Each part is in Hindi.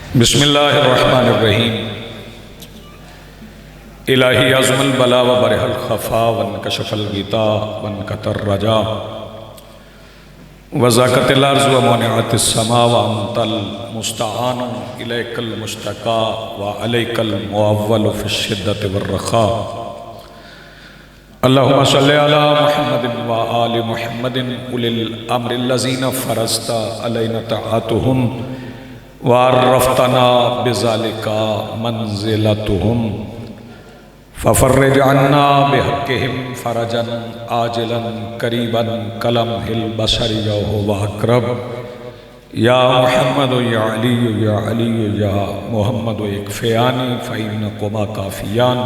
बिस्मिल्लाहिर्रहमानिर्रहीम। इलाही अज़्मल बला व बरहल खफ़ा वन कशफ़ल गीता वन कतर रजा वज़ाकतिल अर्ज़ व मुनिअतिस समा व अंतल मुस्तआन इलैकल मुश्तका व अलैकल मुअव्वल फ़िश्शिद्दति वर्रख़ा। अल्लाहुम्मा सल्लि अला मुहम्मदिन व आलि मुहम्मदिन उलिल अम्रिल्लज़ीना फ़रज़ता अलैना तआतुहुम वारफ़तना बिज़ालिका मंज़िलतुहुम फ़फ़र्रिज अन्ना बिहक़्क़िहिम फ़रजन आजिलन करीबन कलमहिल बशरि व अक़रब या मुहम्मद या अली या मुहम्मद इक्फ़ियानी फ़इन्नकुमा काफ़ियान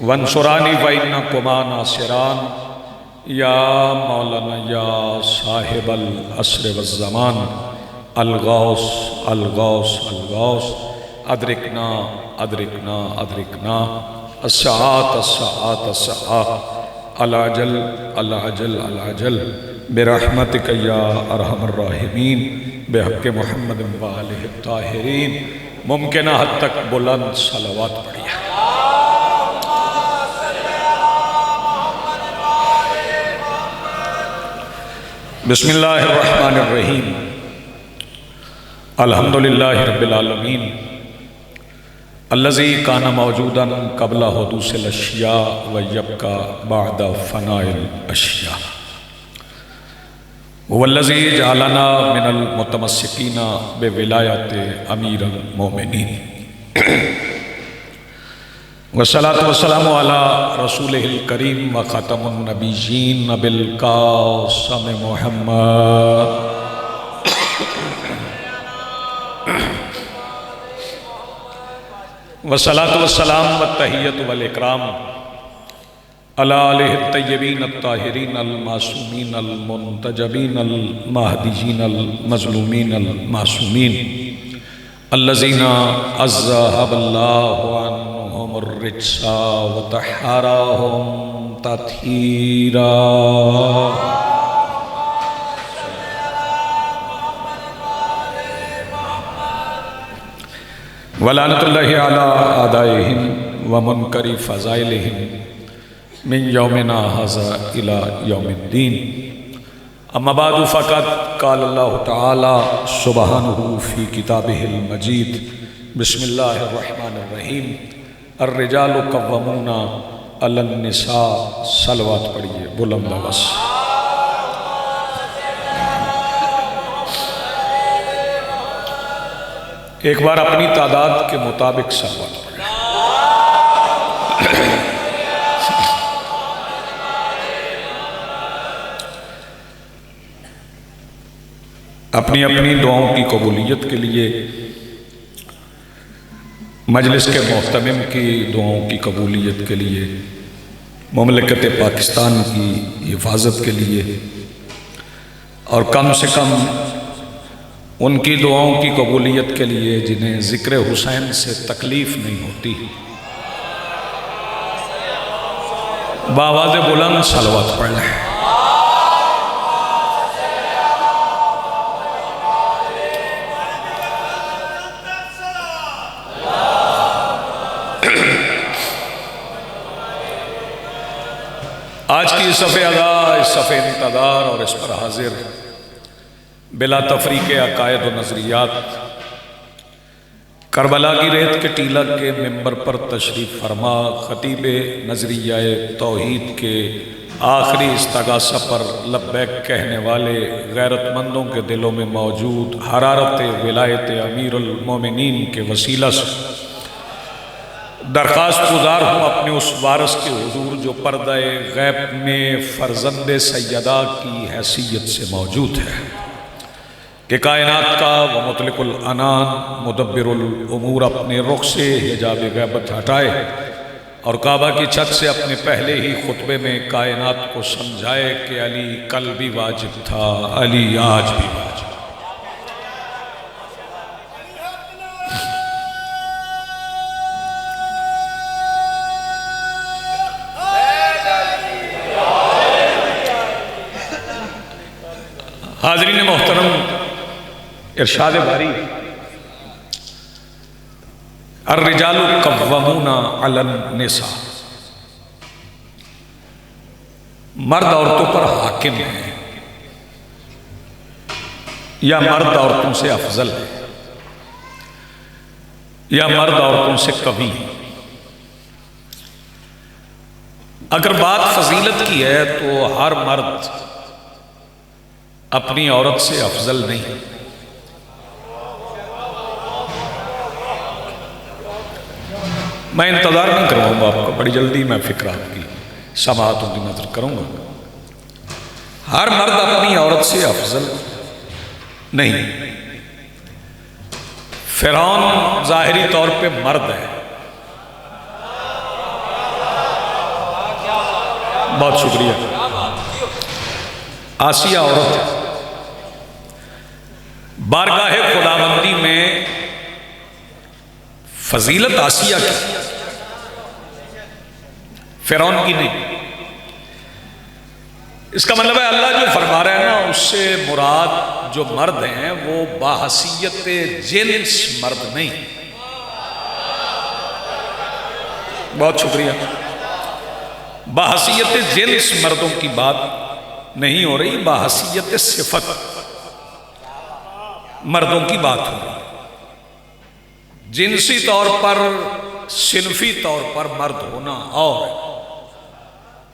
वंसुरानी फ़इन्नकुमा नासिरान या मौलाना या साहिबल अस्र वज़्ज़मान अलगौस अलगौस अलगौस अदरिकना अदरिकना अदरिकना अस्सात अस्सात अस्सात अलाजल अलाजल अलाजल बिरहमतिक या अरहमर राहिमीन बिहक़्क़ि मुहम्मद व आलिहि ताहिरीन। मुमकिन हद तक बुलंद सलावत पढ़िए। बिस्मिल्लाहिर्रहमानिर्रहीम। अल्हम्दुलिल्लाहि रब्बिल आलमीन अल्लज़ी काना मौजूदन क़ब्ला हुदूसिल अशिया व यब्का बअद फ़नाइल अशिया वल्लज़ी जअलना मिनल मुतमस्सिकीना बिविलायति अमीरिल मोमिनीन वस्सलातु वस्सलामु अला रसूलिहिल करीम व ख़ातमुन नबिय्यीन अबिल क़ासिम मुहम्मद वस्सलातु वस्सलाम व तहियतु वल इकराम अला आलिहि तय्यबीन अत्ताहिरीन अल मासूमीन अल मुंतजबीन अल महदीयीन अल मज़लूमीन अल मासूमीन अल्लज़ीना अज़्ज़हबल्लाहु अन्हुमुर रिज्सा व तहहरहुम तत्हीरा। वलानतुल्लाहि अला आदाइहिम व मुनकरी फ़ज़ाइलिहिम मिन यौमिना हाज़ा इला यौमिद्दीन। अम्मा बादु फ़क़द क़ाल अल्लाहु तआला सुब्हानहु फ़ी किताबिहिल मजीद। बिस्मिल्लाहिर्रहमानिर्रहीम। अर्रिजालु क़व्वामूना अलन निसा। सलवात पढ़िए बुलंद आवाज़। एक बार अपनी तादाद के मुताबिक सलवात पढ़ें। अपनी अपनी दुआओं की कबूलियत के लिए, मजलिस के मोहतमिम की दुआओं की कबूलियत के लिए, मुमलकत पाकिस्तान की हिफाजत के लिए और कम से कम उनकी दुआओं की कबूलियत के लिए जिन्हें ज़िक्र हुसैन से तकलीफ़ नहीं होती, बावाज़ बुलंद सलवात पढ़ लें। आज की सफ़े अदा, इस सफ़े इंतज़ार और इस पर हाजिर बिला तफरीक़ अक़ायद व नज़रियात करबला की रेत के टीला के मिंबर पर तशरीफ़ फरमा ख़तीब नज़रियाए तौहीद के आखिरी इस्तगासा पर लब्बैक कहने वाले गैरतमंदों के दिलों में मौजूद हरारत विलायत अमीरुल मोमिनीन के वसीला से दरख्वास्त गुजार हूँ अपने उस वारस के हुजूर जो पर्दाए गैब में फ़र्जंद सैयदा की हैसियत से मौजूद है कि कायनात का व मुतलिकुल अनान मुदब्बिरुल उमूर अपने रुख से हिजाब गैबत हटाए और काबा की छत से अपने पहले ही खुतबे में कायनात को समझाए कि अली कल भी वाजिब था, अली आज भी वाजिब। हाज़रीन मोहतरम, इरशाद बारी अर्रिजालु कव्वामूना अलन निसा, मर्द औरतों पर हाकिम है या मर्द औरतों से अफजल है या मर्द औरतों से कवी है। अगर बात फजीलत की है तो हर मर्द अपनी औरत से अफजल नहीं है। मैं इंतजार नहीं करवाऊंगा आपको, बड़ी जल्दी मैं फिक्र आपकी समाअतों की नजर करूंगा। हर मर्द अपनी औरत से अफजल नहीं। फिरौन जाहिरी तौर पे मर्द है, बहुत शुक्रिया। आसिया औरत है। बारगाहे खुदाबंदी में फजीलत आसिया की, फिरौन की नहीं। इसका मतलब है अल्लाह जो फरमा रहा है ना, उससे मुराद जो मर्द हैं वो बाहसियत जिन्स मर्द नहीं। बहुत शुक्रिया। बाहसियत जिन्स मर्दों की बात नहीं हो रही, बाहसियत सिफत मर्दों की बात हो रही। जिनसी तौर पर, सिनफी तौर पर मर्द होना और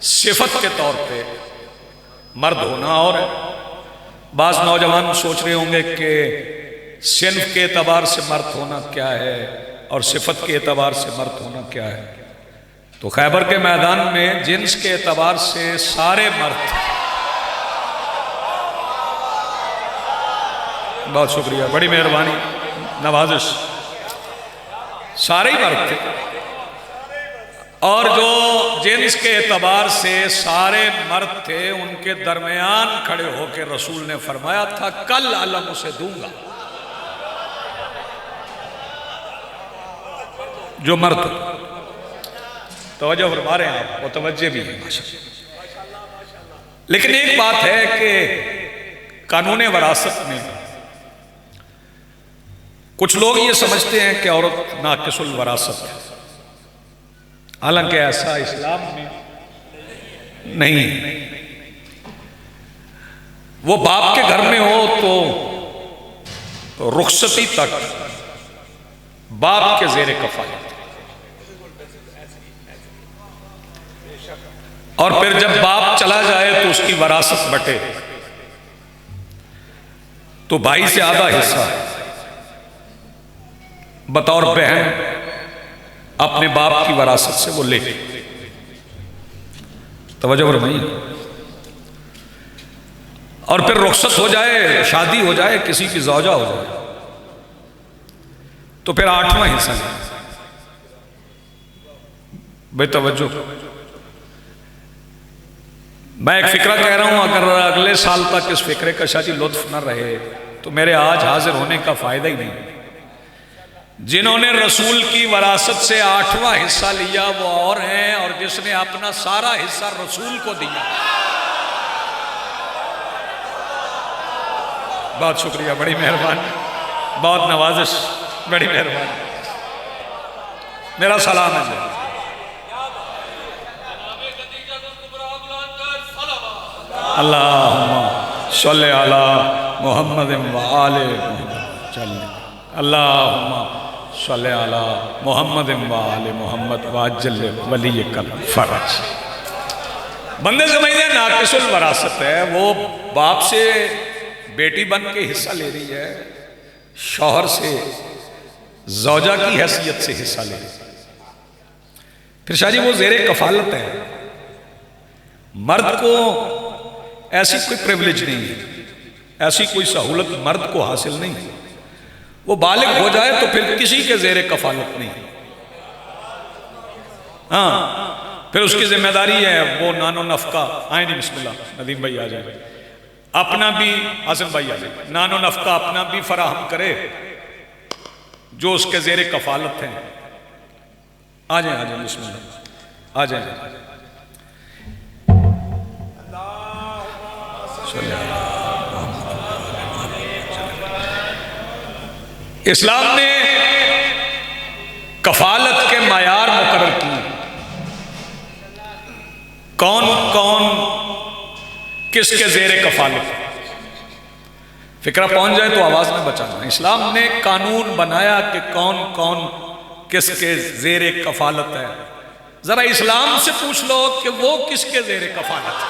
सिफत के तौर पे मर्द होना और। बाज नौजवान सोच रहे होंगे कि सिन्फ के एतबार से मर्द होना क्या है और सिफत के एतबार से मर्द होना क्या है। तो खैबर के मैदान में जिन्स के एतबार से सारे मर्द। बहुत शुक्रिया, बड़ी मेहरबानी, नवाजिश। सारे ही मर्द थे। और जो जिन्स के एतबार से सारे मर्द थे, उनके दरमियान खड़े होकर रसूल ने फरमाया था, कल अलम उसे दूंगा जो मर्द। तवज्जो फरमा रहे हैं आप, वो तवज्जो भी है माशाअल्लाह। लेकिन एक बात है कि कानून वरासत में कुछ लोग ये समझते हैं कि औरत नाकिसुल वरासत है, हालांकि ऐसा इस्लाम में नहीं है। वो बाप के घर में हो तो रुखसती तक बाप के जेर कफालत, और फिर जब बाप चला जाए तो उसकी वरासत बटे तो भाई से आधा हिस्सा बतौर बहन अपने बाप की वरासत से वो ले। तवज्जो फरमाइए। और फिर रुखसत हो जाए, शादी हो जाए, किसी की ज़ौजा हो जाए तो फिर 8वां हिस्सा है। बेतवज्जो। मैं एक फिक्रा कह रहा हूं, अगर अगले साल तक इस फिक्रे का शायद लुत्फ न रहे तो मेरे आज हाजिर होने का फायदा ही नहीं। जिन्होंने रसूल की वरासत से 8वां हिस्सा लिया वो और हैं, और जिसने अपना सारा हिस्सा रसूल को दिया। बहुत शुक्रिया, बड़ी मेहरबानी, बहुत नवाजिश, बड़ी मेहरबानी। मेरा सलाम है जी। अल्लाहुम्मा सल्ली अला मुहम्मद व आले मुहम्मद। अल्लाहुम्मा सल्ले अला मुहम्मद व आले मुहम्मद वाजल वली कल फरज। बंदे समझते हैं नाकिसुल वरासत है, वो बाप से बेटी बन के हिस्सा ले रही है, शौहर से ज़ौजा की हैसियत से हिस्सा ले रही है। फिर शादी वो ज़ेरे कफालत है। मर्द को ऐसी कोई प्रिविलेज नहीं है, ऐसी कोई सहूलत मर्द को हासिल नहीं है। वो बालिग हो जाए तो फिर किसी के ज़ेरे कफालत नहीं। हाँ, फिर उसकी जिम्मेदारी है वो नानो नफका। आए नहीं, बिस्मिल्लाह, नदीम भाई आ जाए, अपना भी, आसिम भाई आ जाए, नानो नफका अपना भी फराहम करे जो उसके ज़ेरे कफालत हैं। आ जाए, आ जाए, बिस्मिल्लाह, आ जाए। इस्लाम ने कफालत के मायार मुकर्रर किए, कौन कौन किसके जेरे कफालत। फिक्रा पहुंच जाए तो आवाज में बचाना। इस्लाम ने कानून बनाया कि कौन कौन किसके जेरे कफालत है। जरा इस्लाम से पूछ लो कि वो किसके जेरे कफालत है।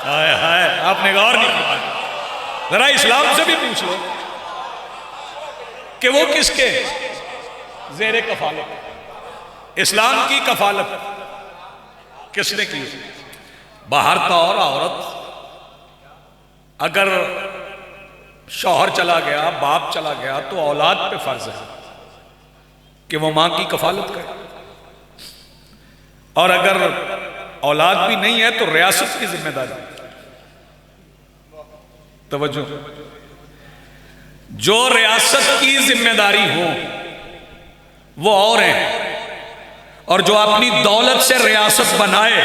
हाय हाय, आपने गौर नहीं किया। जरा इस्लाम से भी पूछ लो कि वो किसके जेरे कफालत है। इस्लाम की कफालत किसने की? बाहर तो और औरत अगर शौहर चला गया, बाप चला गया, तो औलाद पे फर्ज है कि वो मां की कफालत करे। और अगर औलाद भी नहीं है तो रियासत की जिम्मेदारी। तवज्जो, जो रियासत की जिम्मेदारी हो वो और है, और जो अपनी दौलत से रियासत बनाए।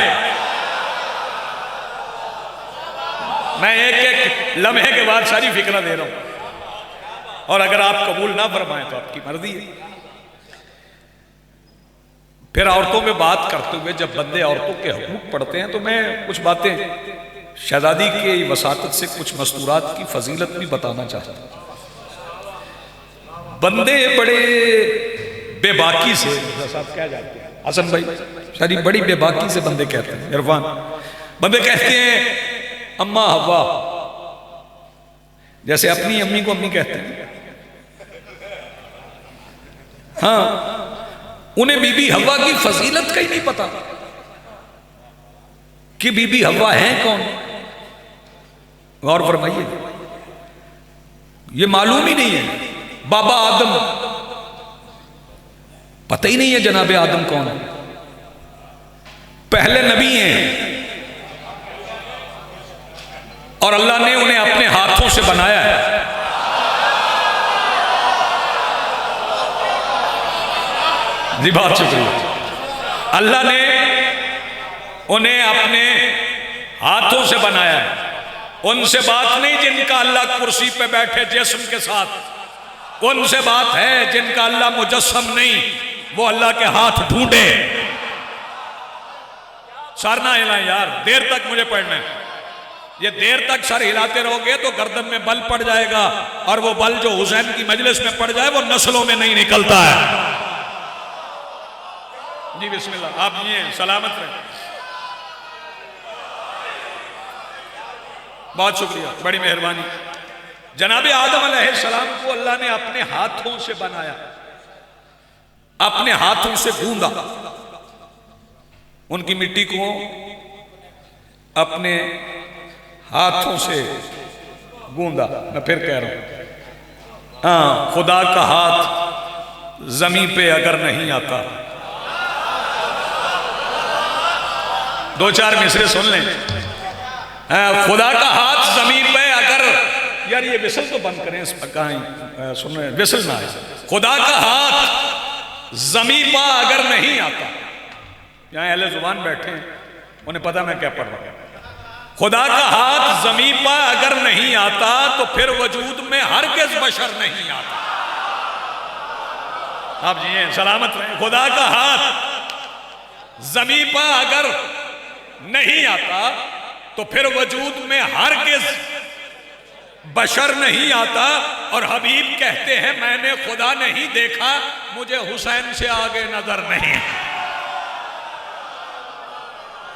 मैं एक एक लम्हे के बाद सारी फिक्र दे रहा हूं, और अगर आप कबूल ना फरमाएं तो आपकी मर्जी है। फिर औरतों में बात करते हुए जब बंदे औरतों के हुकूक पढ़ते हैं तो मैं कुछ बातें शहजादी की वसातत से, कुछ मस्तूरात की फजीलत भी बताना चाहता हूं। बंदे बड़े बेबाकी से, साहब क्या जाते हैं हसन भाई, सारी बड़ी बेबाकी से बंदे कहते हैं, इरफान, बंदे कहते हैं अम्मा हवा, जैसे अपनी अम्मी को अम्मी कहते हैं। हाँ, उन्हें बीबी हवा की फजीलत का ही नहीं पता कि बीबी हवा है कौन। गौर फरमाइए, ये मालूम ही नहीं है। बाबा आदम, पता ही नहीं है जनाबे आदम कौन है। पहले नबी हैं और अल्लाह ने उन्हें अपने हाथों से बनाया है। जी बहुत शुक्रिया। अल्लाह ने उन्हें अपने हाथों से बनाया है। उनसे बात नहीं जिनका अल्लाह कुर्सी पे बैठे जिस्म के साथ, उनसे बात है जिनका अल्लाह मुजस्सम नहीं, वो अल्लाह के हाथ ढूंढे। सर ना हिलाएं यार, देर तक मुझे पढ़ना है। ये देर तक सर हिलाते रहोगे तो गर्दन में बल पड़ जाएगा, और वो बल जो हुसैन की मजलिस में पड़ जाए वो नस्लों में नहीं निकलता है। जी बिस्मिल्लाह, आप ये सलामत रहें। बहुत शुक्रिया, बड़ी मेहरबानी। जनाबे आदम अलैहिस्सलाम को अल्लाह ने अपने हाथों से बनाया, अपने हाथों से गूंदा। उनकी मिट्टी को अपने हाथों से गूंदा। मैं फिर कह रहा हूं, हाँ, खुदा का हाथ जमीन पे अगर नहीं आता, दो चार मिसरे सुन लें। खुदा का हाथ जमीन पे अगर, यार ये विसल तो बंद करें, कहाँ सुन रहे हैं, विसल ना आए। खुदा का हाथ जमीन पर अगर नहीं आता, यहाँ अहले जुबान बैठे हैं, उन्हें पता मैं क्या पढ़ रहा हूं। खुदा का हाथ जमीन पर अगर नहीं आता तो फिर वजूद में हरगिज़ बशर नहीं आता। आप जी सलामत रहें। खुदा का हाथ जमीन पर अगर नहीं आता तो फिर वजूद में हरगिज़ बशर नहीं आता। और हबीब कहते हैं मैंने खुदा नहीं देखा, मुझे हुसैन से आगे नजर नहीं।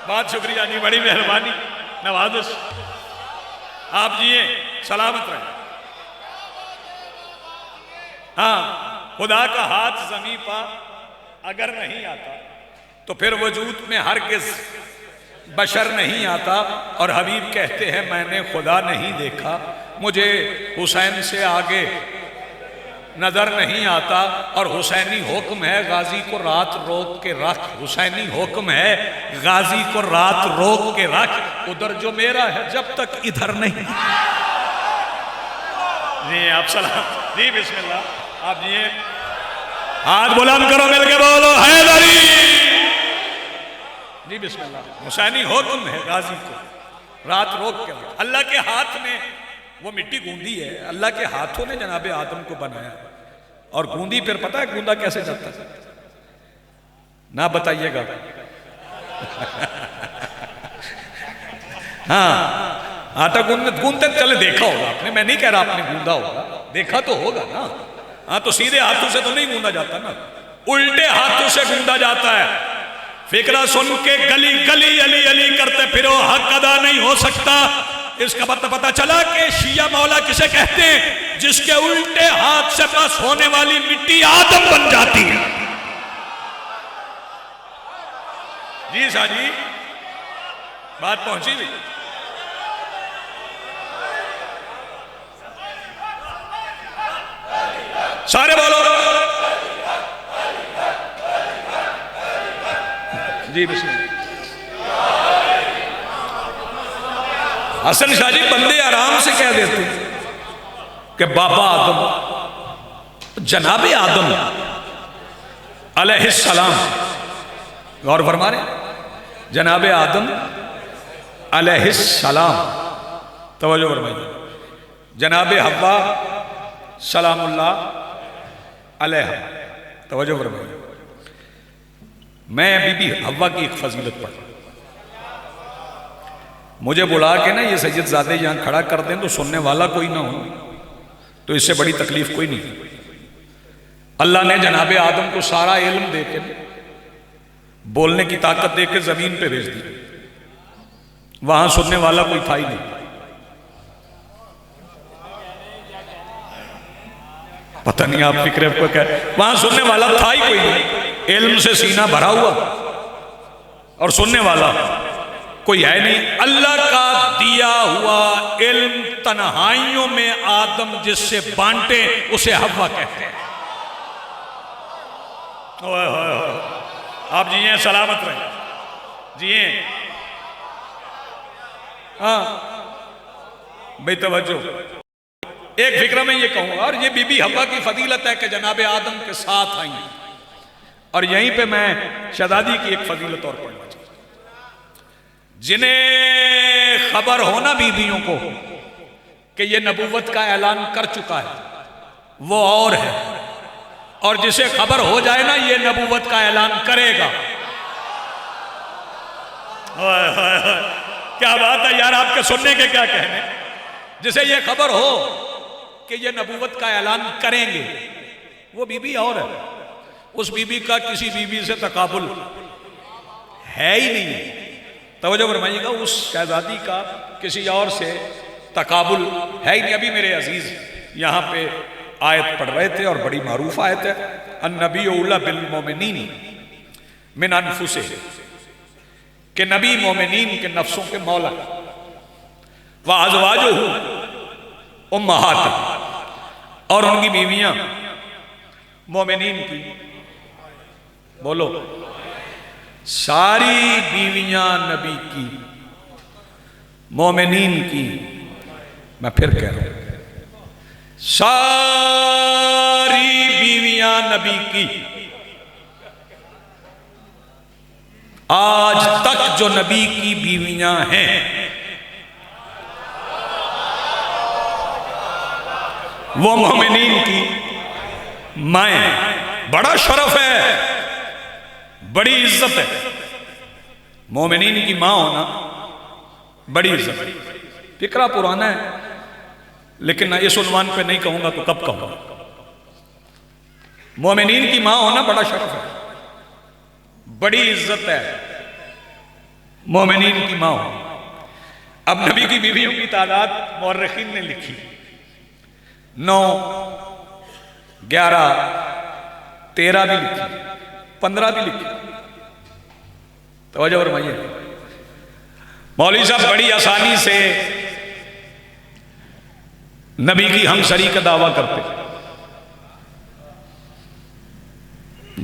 बहुत शुक्रिया जी, बड़ी मेहरबानी, नवाज़िश। आप जिए सलामत रहें। हाँ, खुदा का हाथ ज़मीन पर अगर नहीं आता तो फिर वजूद में हरगिज़ बशर नहीं आता। और हबीब कहते हैं मैंने खुदा नहीं देखा, मुझे हुसैन से आगे नजर नहीं आता। और हुसैनी हुक्म है गाजी को रात रोक के रख, हुसैनी हुक्म है गाजी को रात रोक के रख, उधर जो मेरा है जब तक इधर नहीं। जी आप सलाम, जी बिस्मिल्लाह, आप जी हाथ बुलंद करो, मिलके बोलो हैदरी। जी बिस्मिल्लाह। हुसैनी हुक्म है गाजी को रात रोक के रख। अल्लाह के हाथ ने वो मिट्टी गूंदी है, अल्लाह के हाथों ने जनाबे आदम को बनाया। और गूंदी फिर पता है गूंदा कैसे जाता है? ना बताइएगा। हाँ, आटा गूंदते चले देखा होगा आपने, मैं नहीं कह रहा आपने गूंदा होगा, देखा तो होगा ना। हाँ, तो सीधे हाथों से तो नहीं गूंदा जाता ना, उल्टे हाथों से गूंदा जाता है। फिक्रा सुन के गली गली अली अली करते फिरो, हक अदा नहीं हो सकता। इसका मतलब पता चला कि शिया मौला किसे कहते हैं? जिसके उल्टे हाथ से बस होने वाली मिट्टी आदम बन जाती है। जी साजी, बात पहुंची भी। सारे बोलो जी बिस्मिल्लाह। हसन शाह जी बंदे आराम से कह देते कि बाबा आदम, जनाबे आदम अलैहिस्सलाम, गौर फरमा रहे, जनाबे आदम अलैहिस्सलाम, तवज्जो फरमाइए, जनाबे हव्वा सलामुल्लाह अलैहा, तवज्जो फरमाइए। मैं बीबी हव्वा की एक फजीलत पढ़, मुझे बुला के ना ये सैयदजादे यहां खड़ा कर दें तो सुनने वाला कोई ना हो, तो इससे बड़ी तकलीफ कोई नहीं। अल्लाह ने जनाबे आदम को सारा इल्म दे के, बोलने की ताकत दे के जमीन पे भेज दी, वहां सुनने वाला कोई था ही नहीं। पता नहीं आप फिक्र को क्या, वहां सुनने वाला था ही कोई नहीं। इल्म से सीना भरा हुआ और सुनने वाला कोई है नहीं। अल्लाह का दिया हुआ इल्म तन्हाइयों में आदम जिससे बांटे उसे हव्वा कहते हैं। आप जिए सलामत रहे, जिए। हाँ भाई तवज्जो, एक फिक्र में ये कहूंगा, और ये बीबी हव्वा की फजीलत है कि जनाबे आदम के साथ आई। और यहीं पे मैं शहजादी की एक फजीलत और पढ़ना चाहता हूं। जिन्हें खबर हो ना बीबियों को कि ये नबूवत का ऐलान कर चुका है, वो और है, और जिसे खबर हो जाए ना ये नबूवत का ऐलान करेगा। क्या बात है यार, आपके सुनने के क्या कहने। जिसे ये खबर हो कि ये नबूवत का ऐलान करेंगे, वो बीबी और है। उस बीबी का किसी बीबी से तकाबुल है ही नहीं। तवज्जो फरमाइएगा, उस शहजादी का किसी और से तकाबुल है ही नहीं। अभी मेरे अजीज यहाँ पे आयत पढ़ रहे थे, और बड़ी मारूफ आयत है, अन्नबी औला बिल मोमिनीन मिन अनफुसिहिम, कि नबी मोमिनीन के नफ्सों के मौला, व अज़वाजुहु उम्महात, और उनकी बीवियां मोमिनीन की, बोलो सारी बीवियां नबी की, मोमिनीन की। मैं फिर कह रहा हूं, सारी बीवियां नबी की। आज तक जो नबी की बीवियां हैं वो मोमिनीन की माएं। बड़ा शरफ है, बड़ी इज्जत है, मोमिनीन की मां होना बड़ी इज्जत है। फिक्रा पुराना है, लेकिन ना इस उन्वान पे नहीं कहूंगा तो कब कहूंगा। मोमिनीन की मां होना बड़ा शरफ है, बड़ी इज्जत है, मोमिनीन की मां होना। अब नबी की बीवियों की तादाद मुअर्रिखीन ने लिखी 9, 11, 13 भी लिखी, 15 भी लिखी। तवज्जो फरमाइए, मौलवी साहब बड़ी आसानी से नबी की हमसरी का दावा करते,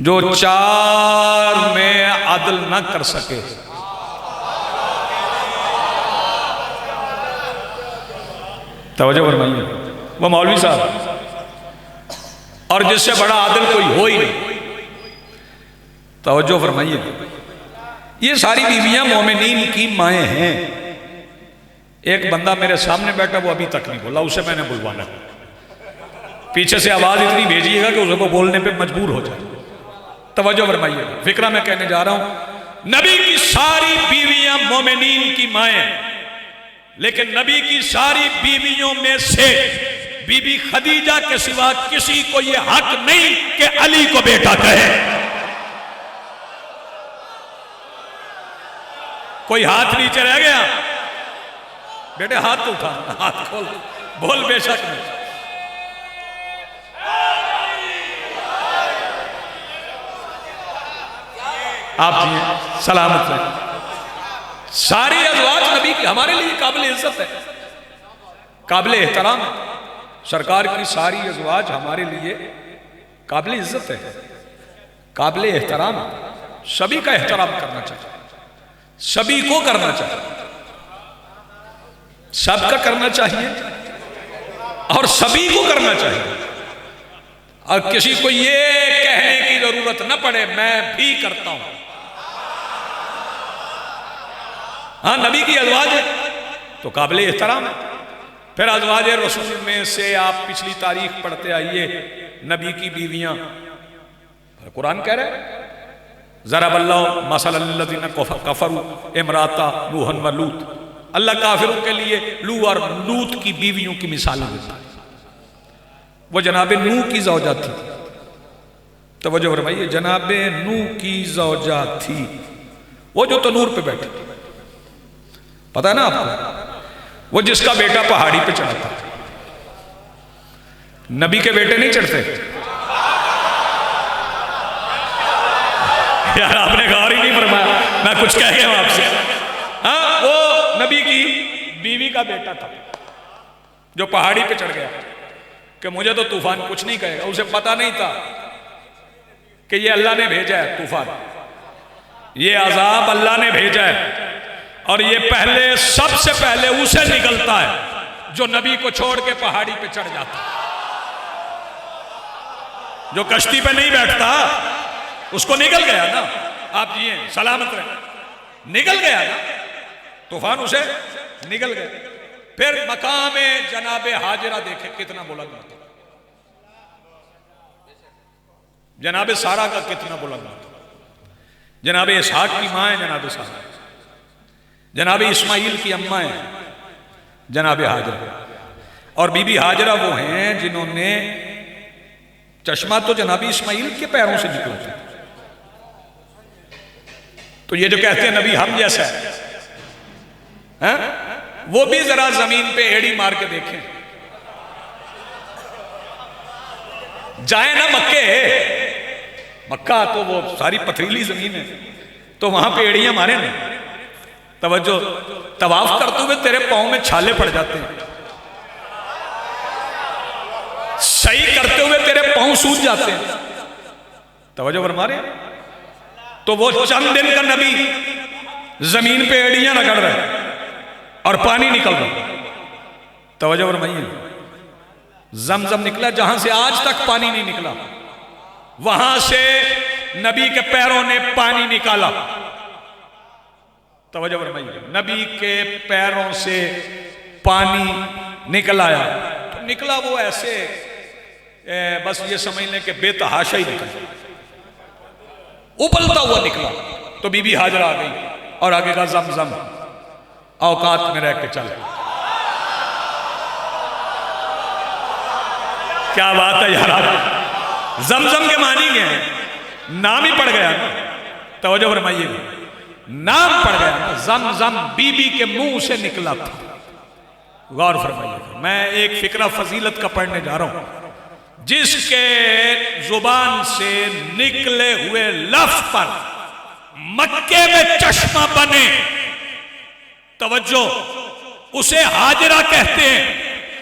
जो 4 में अदल न कर सके, तवज्जो फरमाइए, वो मौलवी साहब, और जिससे बड़ा आदिल कोई हो ही नहीं। तवज्जो फरमाइए, ये सारी बीवियां मोमिनीन की माएँ हैं। एक बंदा मेरे सामने बैठा, वो अभी तक नहीं बोला, उसे मैंने बुलवाना, पीछे से आवाज इतनी भेजिएगा कि उसको बोलने पे मजबूर हो जाए। तवज्जो फरमाइएगा, फिक्रा मैं कहने जा रहा हूं। नबी की सारी बीवियां मोमिनीन की माएं, लेकिन नबी की सारी बीवियों में से बीबी खदीजा के सिवा किसी को यह हक नहीं कि अली को बेटा कहे। कोई हाथ नीचे रह गया? बेटे हाथ तो उठा, हाथ खोल, बोल बेशक नहीं। आप जी सलामत रहे। सारी अज़वाज नबी की हमारे लिए काबिल इज्जत है, काबिल एहतराम है। सरकार की सारी अज़वाज हमारे लिए काबिल इज्जत है, काबिल एहतराम है। सभी का एहतराम करना चाहिए, सभी को करना चाहिए, सबका करना चाहिए और सभी को करना चाहिए। और किसी को ये कहने की जरूरत न पड़े मैं भी करता हूं। हाँ, नबी की अज़वाज है तो काबिल एहतराम है। फिर अज़वाज रसूल में से आप पिछली तारीख पढ़ते आइए, नबी की बीवियां, कुरान कह रहा है ज़रबल्लाहु मसलन कफरू इमराता नूहन व लूत। अल्लाह काफिरों के लिए लू और लूत की बीवियों की मिसाल देता है। वो जनाबे नूह की ज़ौजा थी, तवज्जो फरमाइए, जनाबे नूह की ज़ौजा थी, वो जो तनूर पे बैठी, पता है ना आपको, वो जिसका बेटा पहाड़ी पे चढ़ा था। नबी के बेटे नहीं चढ़ते यार, आपने गौर ही नहीं फरमाया, मैं कुछ कह गया हूं आपसे। हाँ, वो नबी की बीवी का बेटा था जो पहाड़ी पे चढ़ गया कि मुझे तो तूफान कुछ नहीं कहेगा। उसे पता नहीं था कि ये अल्लाह ने भेजा है तूफान, ये अजाब अल्लाह ने भेजा है, और ये पहले, सबसे पहले उसे निकलता है जो नबी को छोड़ के पहाड़ी पे चढ़ जाता। जो कश्ती पे नहीं बैठता उसको निकल गया ना। आप जिए सलामत रहे, निकल गया ना तूफान, उसे निकल गया। फिर मकाम जनाबे हाजिरा देखे कितना बुलंद था, जनाबे सारा का कितना बुलंद था। जनाबे इसहाक की मां है जनाबे सारा, जनाबे इस्माइल की अम्मा है जनाबे हाजिरा। और बीबी हाजिरा वो हैं जिन्होंने, चश्मा तो जनाबी इस्माइल के पैरों से निकला था। तो ये जो कहते हैं नबी हम जैसा है, वो भी जरा जमीन पे एड़ी मार के देखें, जाए ना मक्का तो वो सारी पथरीली जमीन है, तो वहां पे एड़ियां मारे ना। तवज्जो, तवाफ करते हुए तेरे पांव में छाले पड़ जाते हैं, सही करते हुए तेरे पांव सूज जाते हैं। तवज्जो फरमा रहे हैं। तो वो चंद दिन का नबी जमीन पे एड़ियां रगड़ रहे और पानी निकल रहा। तवज्जो फरमाइए, जमजम निकला जहां से आज तक पानी नहीं निकला, वहां से नबी के पैरों ने पानी निकाला। तवज्जो फरमाइए, नबी के पैरों से पानी निकल आया। तो निकला वो ऐसे, बस ये समझ लें कि बेतहाशा ही निकला, उबलता हुआ निकला। तो बीबी हाजरा आ गई और आगे का जमजम औकात में रह के चल। क्या बात है यार, आप जमजम के मानी गए, नाम ही पड़ गया ना। तवज्जो फरमाइएगा, नाम पड़ गया ना, जमजम बीबी के मुंह से निकला था। गौर फरमाइएगा, मैं एक फिक्रा फजीलत का पढ़ने जा रहा हूं। जिसके जुबान से निकले हुए लफ्ज पर मक्के में चश्मा बने, तवज्जो, उसे हाजिरा कहते हैं।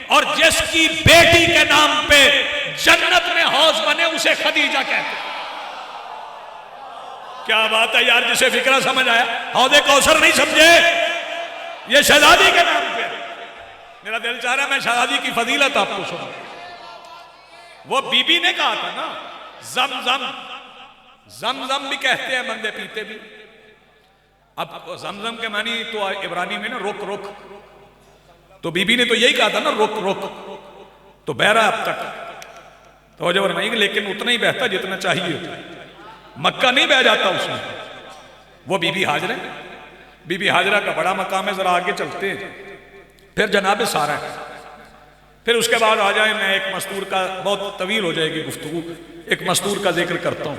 और जिसकी बेटी के नाम पे जन्नत में हौज बने, उसे खदीजा कहते हैं। क्या बात है यार, जिसे फिक्रा समझ आया। हौदे कौसर नहीं समझे, ये शहजादी के नाम पे। मेरा दिल चाह रहा है मैं शहजादी की फजीलत आपको सुनाऊं। वो बीबी ने कहा था ना, जमजम, जमजम भी कहते हैं बंदे पीते भी। अब जमजम के मानी तो इब्रानी में ना रुक रुक, तो बीबी ने तो यही कहा था ना रुक रुक। तो बहरा अब तक तो जब नहीं, लेकिन उतना ही बहता जितना चाहिए। मक्का नहीं बह जाता उसमें। वो बीबी हाजरा, बीबी हाजरा का बड़ा मकाम है। जरा आगे चलते हैं, फिर जनाब सारा है, फिर उसके बाद आ जाए। मैं एक मस्तूर का, बहुत तवील हो जाएगी गुफ्तगू, एक मस्तूर का जिक्र करता हूं।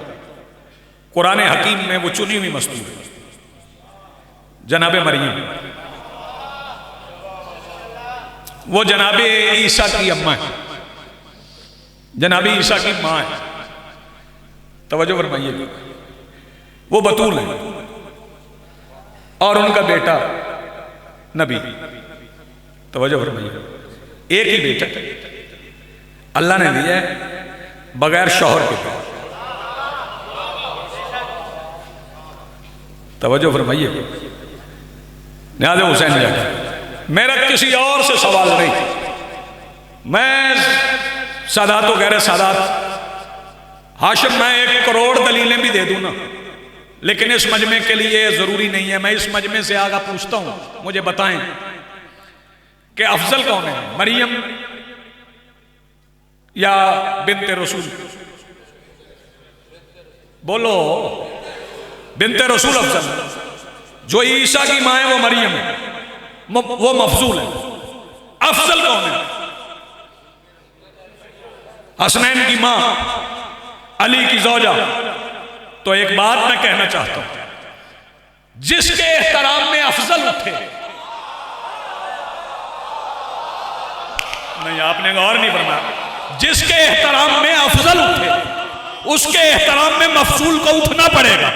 कुरान हकीम में वो चुनी हुई मस्तूर जनाबे मरियम, वो जनाबे ईसा की अम्मा है, जनाबे ईसा की माँ है। तवज्जो फरमाइए, वो बतूल है और उनका बेटा नबी। तवज्जो फरमाइए, एक ही बेटा अल्लाह ने दिया है बगैर शौहर के। तवज्जो फरमाइए, न्याज़ हुसैन जाता। मेरा किसी और से सवाल नहीं। मैं सादात तो कह रहे सादात हाशिम, मैं 1 करोड़ दलीलें भी दे दूं ना, लेकिन इस मजमे के लिए जरूरी नहीं है। मैं इस मजमे से आगा पूछता हूं, मुझे बताएं कि अफजल कौन है, मरियम या बिन्ते रसूल? बोलो, बिन्ते रसूल अफजल। जो ईसा की मां है वो मरियम है, वो मफजूल है। अफजल कौन है? हसनैन की मां, अली की ज़ौजा। तो एक बात मैं कहना चाहता हूं, जिसके एहतराम में अफजल उठे, नहीं आपने गौर नहीं फरमाया, जिसके एहतराम में अफजल उठे उसके एहतराम में मफसूल को उठना पड़ेगा।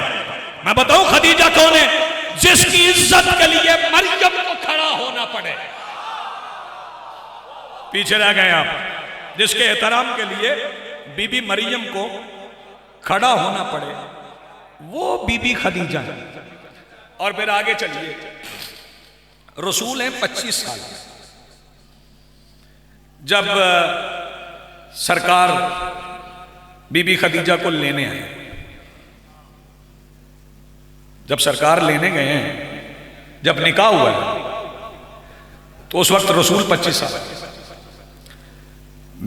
मैं बताऊं खदीजा कौन है? जिसकी इज्जत के लिए मरियम को खड़ा होना पड़े। पीछे रह गए आप। जिसके एहतराम के लिए बीबी मरियम को खड़ा होना पड़े, वो बीबी खदीजा है। और फिर आगे चलिए, रसूल हैं 25 साल। जब सरकार बीबी खदीजा को लेने आए, जब सरकार लेने गए हैं, जब निकाह हुआ है, तो उस वक्त रसूल 25 साल,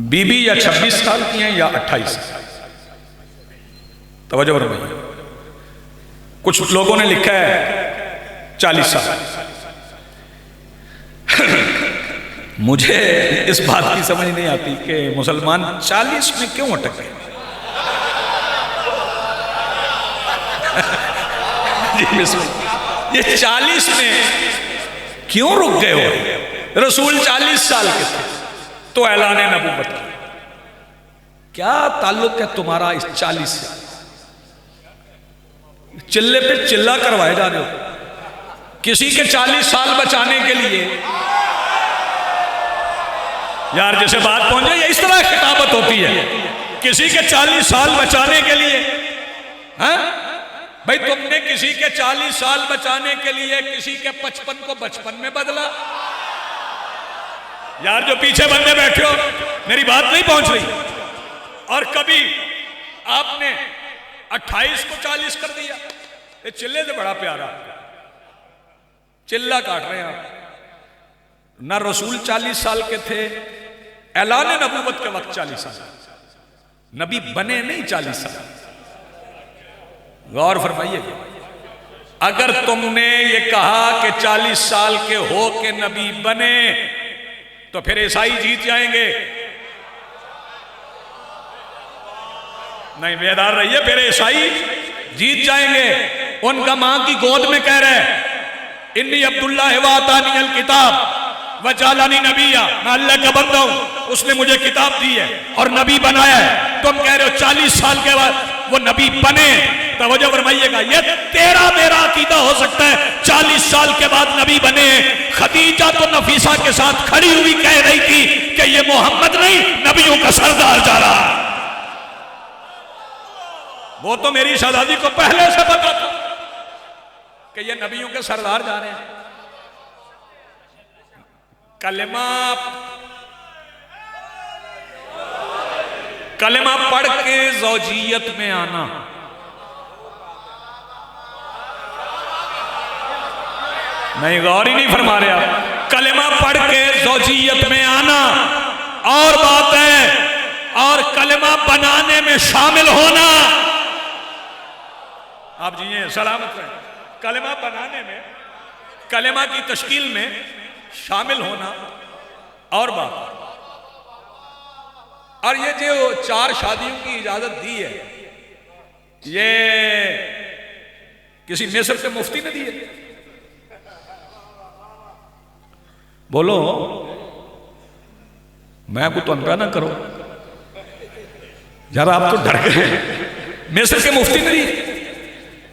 बीबी या 26 साल की हैं या 28। तवज्जो फरमाइए, कुछ लोगों ने लिखा है 40 साल। मुझे इस बात की समझ नहीं आती कि मुसलमान 40 में क्यों अटक गए। ये 40 में क्यों रुक गए हो? रसूल 40 साल के थे तो ऐलान नबूवत किया। क्या ताल्लुक है तुम्हारा इस 40 से? चिल्ले पे चिल्ला करवाए जा रहे हो। किसी के 40 साल बचाने के लिए यार जैसे बात पहुंचे, ये इस तरह खिताबत होती है। किसी के 40 साल बचाने के लिए, हाँ भाई, तुमने किसी के 40 साल बचाने के लिए किसी के 55 को 55 में बदला। यार जो पीछे बंदे बैठे हो, मेरी बात नहीं पहुंच रही। और कभी आपने 28 को 40 कर दिया। ये चिल्ले से बड़ा प्यारा चिल्ला काट रहे हैं आप। ना रसूल 40 साल के थे, ऐलान नबूवत के वक्त 40 साल, नबी बने नहीं 40 साल। गौर फरमाइए, अगर तुमने ये कहा कि 40 साल के हो के नबी बने तो फिर ईसाई जीत जाएंगे। नहीं, बेदार रहिए, फिर ईसाई जीत जाएंगे। उनका मां की गोद में कह रहे इन्नी अब्दुल्लाह व आतानी अल किताब व जालानी नबिया, मैं अल्लाह का बंदा हूं, उसने मुझे किताब दी है और नबी बनाया है। तुम कह रहे हो 40 साल के बाद वो नबी बने। तवज्जो फरमाइएगा, ये तेरा मेरा अकीदा हो सकता है 40 साल के बाद नबी बने। खदीजा तो नफीसा के साथ खड़ी हुई कह रही थी कि ये मोहम्मद नहीं, नबियों का सरदार जा रहा है। वो तो मेरी शहजादी को पहले से पता था कि ये नबियों के सरदार जा रहे हैं। कलेमा पढ़ के ज़ौजियत में आना, नहीं गौर ही नहीं फरमा रहे आप। कलेमा पढ़ के ज़ौजियत में आना और बात है, और कलमा बनाने में शामिल होना। आप जिए सलामत रहे। कलमा बनाने में, कलमा की तश्कील में शामिल होना और बात। और ये जो 4 शादियों की इजाजत दी है, ये किसी मिस्र के मुफ्ती ने दी है? बोलो, मैं आपको तो अनपढ़ ना करो जरा, आप तो डर गए। मिस्र के मुफ्ती ने दी,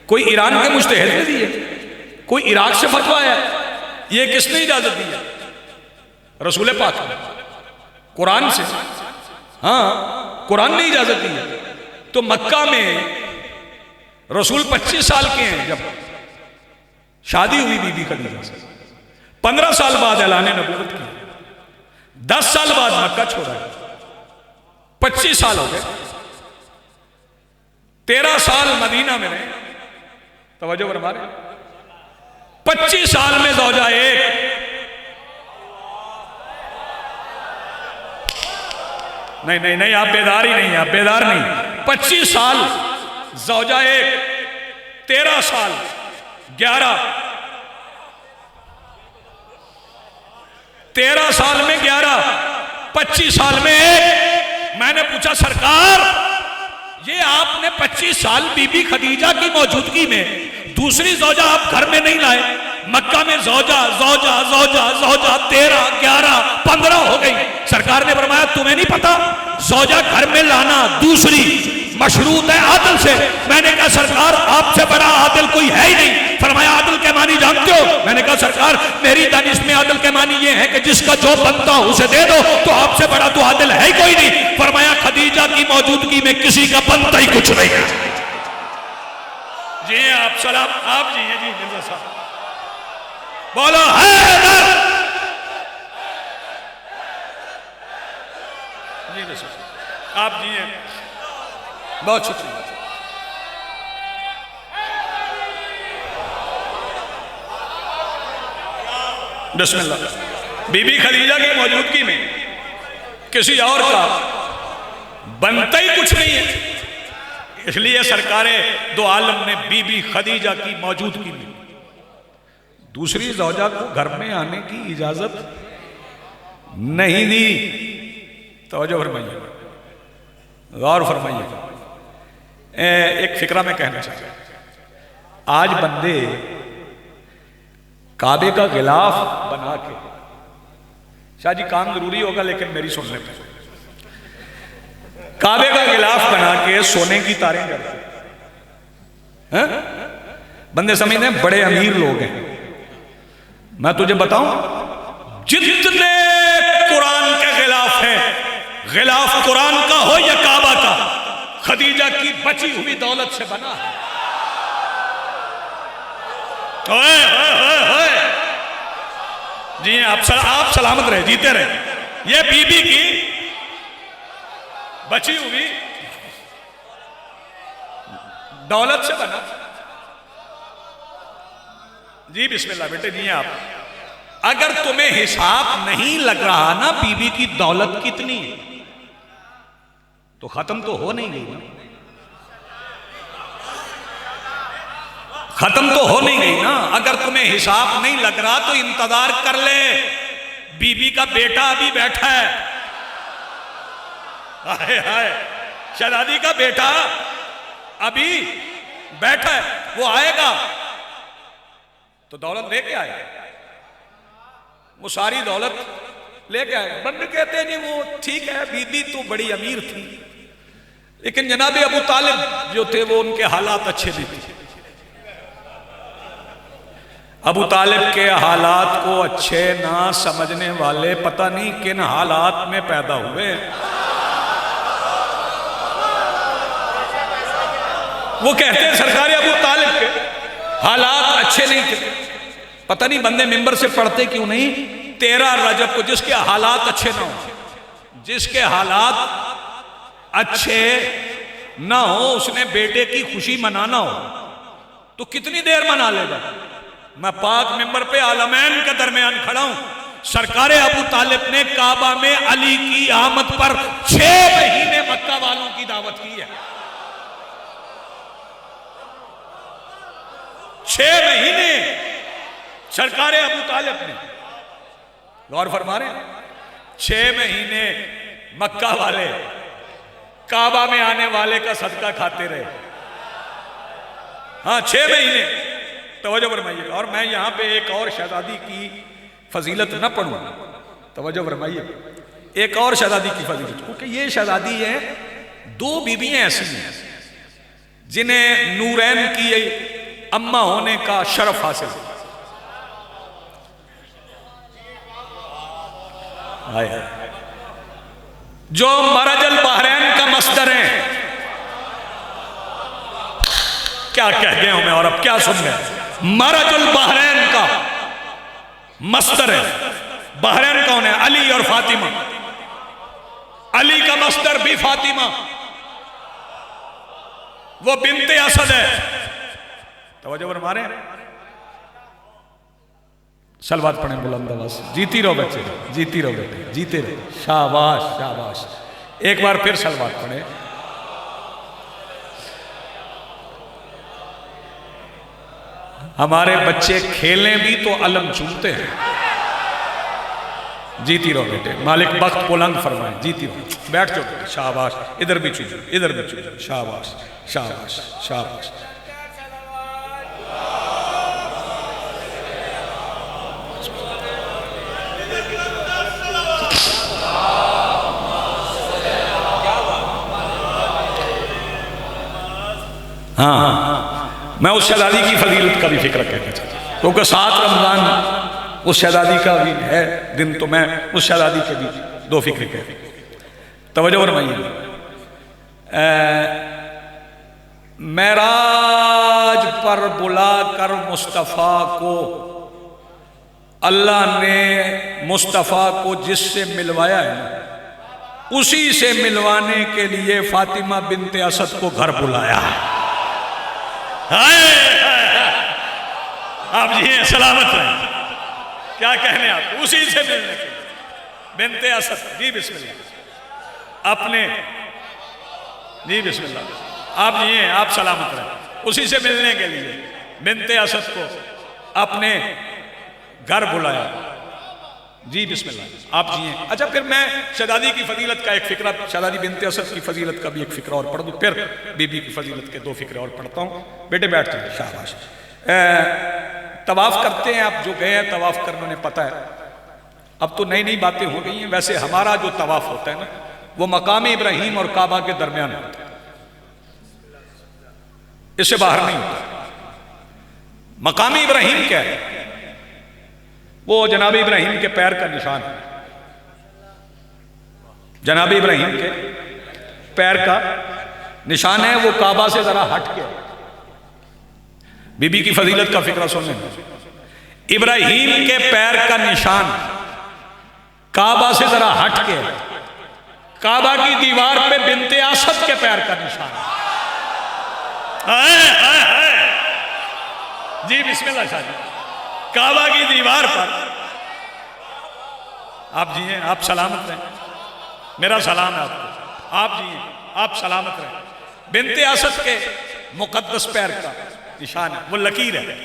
कोई ईरान के मुज्तहिद ने दी है, कोई इराक से फतवा आया। ये किसने इजाजत दी है? रसूल पाक ने, कुरान से। हाँ, कुरान ने इजाजत दी है। तो मक्का में रसूल 25 साल के हैं जब शादी हुई बीबी खदीजा से। 15 साल बाद ऐलान नबूवत की, 10 साल बाद मक्का छोड़ा, 25 साल हो गए। 13 साल मदीना में रहे। तवज्जो फरमा रहे। 25 साल में ज़ौजा एक, नहीं नहीं नहीं, आप बेदार ही नहीं, आप बेदार नहीं। 25 साल ज़ौजा एक, 13 साल 11, 13 साल में 11, 25 साल में एक। मैंने पूछा सरकार, ये आपने 25 साल बीबी खदीजा की मौजूदगी में दूसरी ज़ौजा आप घर में नहीं लाए? मक्का में ज़ौजा ज़ौजा ज़ौजा ज़ौजा 13, 11, 15 हो गई। सरकार ने फरमाया तुम्हें नहीं पता, ज़ौजा घर में लाना दूसरी मशरूत है आदल से। मैंने कहा सरकार, आपसे बड़ा आदल कोई है ही नहीं। फरमाया आदल के मानी जानते हो? मैंने कहा सरकार, मेरी दानिश में आदल के मानी ये है कि जिसका जो बनता हो उसे दे दो, तो आपसे बड़ा तो आदल है ही कोई नहीं। फरमाया खदीजा की मौजूदगी में किसी का बनता ही कुछ नहीं है। जी आप सलाम, आप जी जी मिर्जा साहब बोलो हैदर। जी आप जी हैं, बहुत शुक्रिया। बिस्मिल्लाह। बीबी खदीजा की मौजूदगी में किसी और का बनता ही कुछ नहीं है, इसलिए सरकारे दो आलम ने बीबी खदीजा की मौजूदगी में दूसरी ज़ौजा को घर में आने की इजाजत नहीं दी। तवज्जो फरमाइए, गौर फरमाइए। एक फिक्रा में कहना चाहता हूं, आज बंदे काबे का गिलाफ बना के, शाह जी काम जरूरी होगा लेकिन मेरी सुनने पर, काबे का गिलाफ बना के सोने की तारें करते हैं। बंदे समझते हैं बड़े अमीर लोग हैं। मैं तुझे बताऊं, जितने कुरान के गिलाफ है, गिलाफ कुरान का हो या काबा का, खदीजा की बची हुई दौलत से बना है। ओए ओए ओए, जी आप सलामत रहे, जीते रहे। ये बीबी की बची हुई दौलत से बना। जी बिस्मिल्लाह बेटे, जी आप, अगर तुम्हें हिसाब नहीं लग रहा ना बीबी की दौलत कितनी है, तो खत्म तो हो नहीं गई ना, खत्म तो हो नहीं गई ना। अगर तुम्हें हिसाब नहीं लग रहा तो इंतजार कर ले, बीबी का बेटा अभी बैठा है। हाय हाय, शहजादी का बेटा अभी बैठा है, वो आएगा तो दौलत लेके आए, वो सारी दौलत लेके आए। बंद कहते हैं जी वो ठीक है, बीबी तो बड़ी अमीर थी, लेकिन जनाब अबू तालिब जो थे वो उनके हालात अच्छे नहीं थे। अबू तालिब के हालात को अच्छे ना समझने वाले पता नहीं किन हालात में पैदा हुए। वो कहते हैं सरकार अबू तालिब के हालात अच्छे नहीं थे, पता नहीं बंदे मिंबर से पढ़ते क्यों नहीं 13 रजब को, जिसके हालात अच्छे ना हो, जिसके हालात अच्छे ना हो, उसने बेटे की खुशी मनाना हो तो कितनी देर मना लेगा। मैं पाक मिंबर पे आलमैन के दरमियान खड़ा हूं, सरकारे अबू तालिब ने काबा में अली की आमद पर 6 महीने मक्का वालों की दावत की है। 6 महीने सरकारे अबू तालिब ने, गौर फरमा रहे हैं, 6 महीने मक्का वाले काबा में आने वाले का सदका खाते रहे। हाँ, 6 महीने। तवज्जो फरमाइएगा। और मैं यहां पे एक और शहजादी की फजीलत न पढ़ूं, तवज्जो फरमाइए, एक और शहजादी की फजीलत, क्योंकि ये शहजादी है, 2 बीबियां ऐसी हैं जिन्हें नूरैन की अम्मा होने का शरफ हासिल है। जो मरजल बहरैन का मस्दर है। क्या कह गया हूं मैं और अब क्या सुन गए? मरजुल बहरैन का मस्दर है। बहरैन कौन है? अली और फातिमा। अली का मस्दर भी फातिमा, वो बिनते असद है। तवज्जो फरमाए, सलवात पढ़ें बुलंद आवाज से। जीती रहो बच्चे, जीती रहो बेटे, जीते रहो। शाबाश शाबाश। एक बार फिर सलवात पढ़े। हमारे बच्चे खेलें भी तो अलम चूमते हैं। जीती रहो बेटे, मालिक बख्त बुलंद फरमाए। जीती रहो, बैठ जाओ बेटे। शाबाश, इधर भी चूमो, इधर भी चूमो। शाबाश शाबाश शाबाश। हाँ, मैं उस शहजादी की फजीलत का भी फिक्र कहना चाहता हूँ, क्योंकि 7 रमजान उस शहजादी का भी है दिन, तो मैं उस शहजादी के भी 2 फिक्र कह। तवज्जो फरमाइए। मेराज पर बुलाकर मुस्तफ़ा को, अल्लाह ने मुस्तफ़ा को जिससे मिलवाया है उसी से मिलवाने के लिए फातिमा बिनते असद को घर बुलाया है। आप जी सलामत रहें। क्या कहने आप, उसी से मिलने के लिए बिनते असद। जी बिस्मिल्लाह। अपने जी बिस्मिल्लाह। आप जी आप सलामत रहें। उसी से मिलने के लिए बिनते असद को अपने घर बुलाया। जी बिस्मिल्लाह। आप जी। अच्छा, फिर मैं शहजादी की फजीलत का एक फिक्रा, शहजादी बिनते असद की फजीलत का भी एक फिक्रा और पढ़ दूँ, फिर बीबी की फजीलत के 2 फिक्रे और पढ़ता हूँ। बेटे बैठ जाए। शाबाश। तवाफ करते हैं आप, जो गए हैं तवाफ करने, उन्हें पता है। अब तो नई नई बातें हो गई हैं। वैसे हमारा जो तवाफ होता है ना, वो मकाम इब्राहिम और काबा के दरमियान होता है, इससे बाहर नहीं होता। मकाम इब्राहिम क्या है? वो जनाब इब्राहिम के पैर का निशान है। जनाब इब्राहिम के पैर का निशान है। वो काबा से जरा हट के, बीबी की फजीलत का फिक्रा सुनने, इब्राहिम के पैर का निशान काबा से जरा हट के, काबा की दीवार पे बिनते असद के पैर का निशान। जी बिस्मिल्लाह शादी। काबा की दीवार पर आप जी हैं, आप सलामत रहें। मेरा सलाम है आपको। आप जी हैं, आप सलामत रहें। बिनते असद के मुकद्दस पैर का निशान है, वो लकीर है,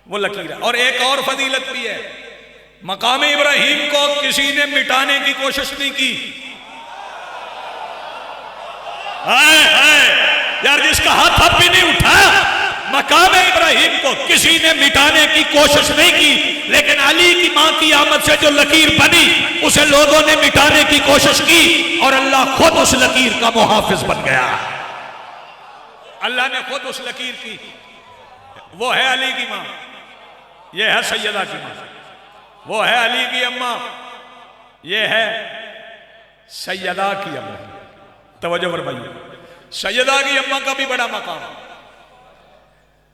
वो लकीर है। और एक और फजीलत भी है, मकाम इब्राहिम को किसी ने मिटाने की कोशिश नहीं की। यार, जिसका हाथ अब भी नहीं उठा, मकाम इब्राहिम को किसी ने मिटाने की कोशिश नहीं की, लेकिन अली की मां की आमद से जो लकीर बनी, उसे लोगों ने मिटाने की कोशिश की और अल्लाह खुद उस लकीर का मुहाफिज बन गया। अल्लाह ने खुद उस लकीर की, वो है अली की मां, ये है सैयदा की मां, वो है अली की अम्मा, ये है सैयदा की अम्मा। तवज्जो फरमाइए, सैयदा की अम्मा का भी बड़ा मकाम,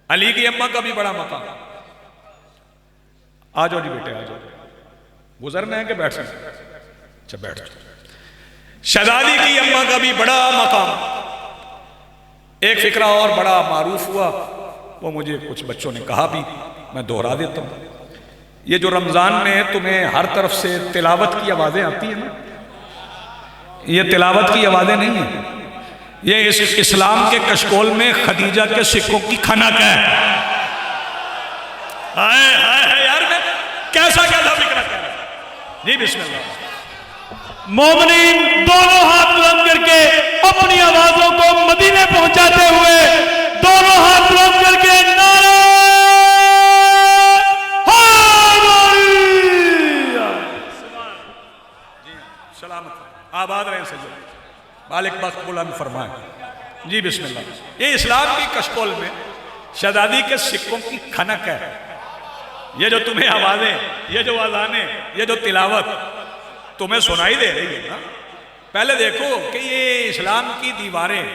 अली की अम्मा का भी बड़ा मकाम। आ जाओ जी बेटे, आ जाओ। गुजरना है कि बैठ सकते? अच्छा बैठ जाओ। शहजादी की अम्मा का भी बड़ा मकाम। एक फिक्रा और बड़ा मारूफ हुआ, वो मुझे कुछ बच्चों ने कहा भी, मैं दोहरा देता हूं। ये जो रमजान में तुम्हें हर तरफ से तिलावत की आवाजें आती है ना, ये तिलावत की आवाजें नहीं है, ये इस इस्लाम के कशकोल में खदीजा के सिक्कों की खनक है। हाय हाय यार, मैं कैसा कैसा फिक्र कह रहा हूं जी। बिस्मिल्लाह। मोमिनीन दोनों हाथ बुलंद करके अपनी आवाजों को मदीने पहुंचाते हुए दोनों हाथ बुलंद करके नारे सलामत आबाद रहे सजद मालिक बख्त बुलंद फरमाए जी। बिस्मिल्लाह। ये इस्लाम की कशकोल में शहजादी के सिक्कों की खनक है। ये जो तुम्हें आवाजें, ये जो अज़ानें, ये जो तिलावत तुम्हें सुनाई दे रही है ना, पहले देखो कि ये इस्लाम की दीवारें,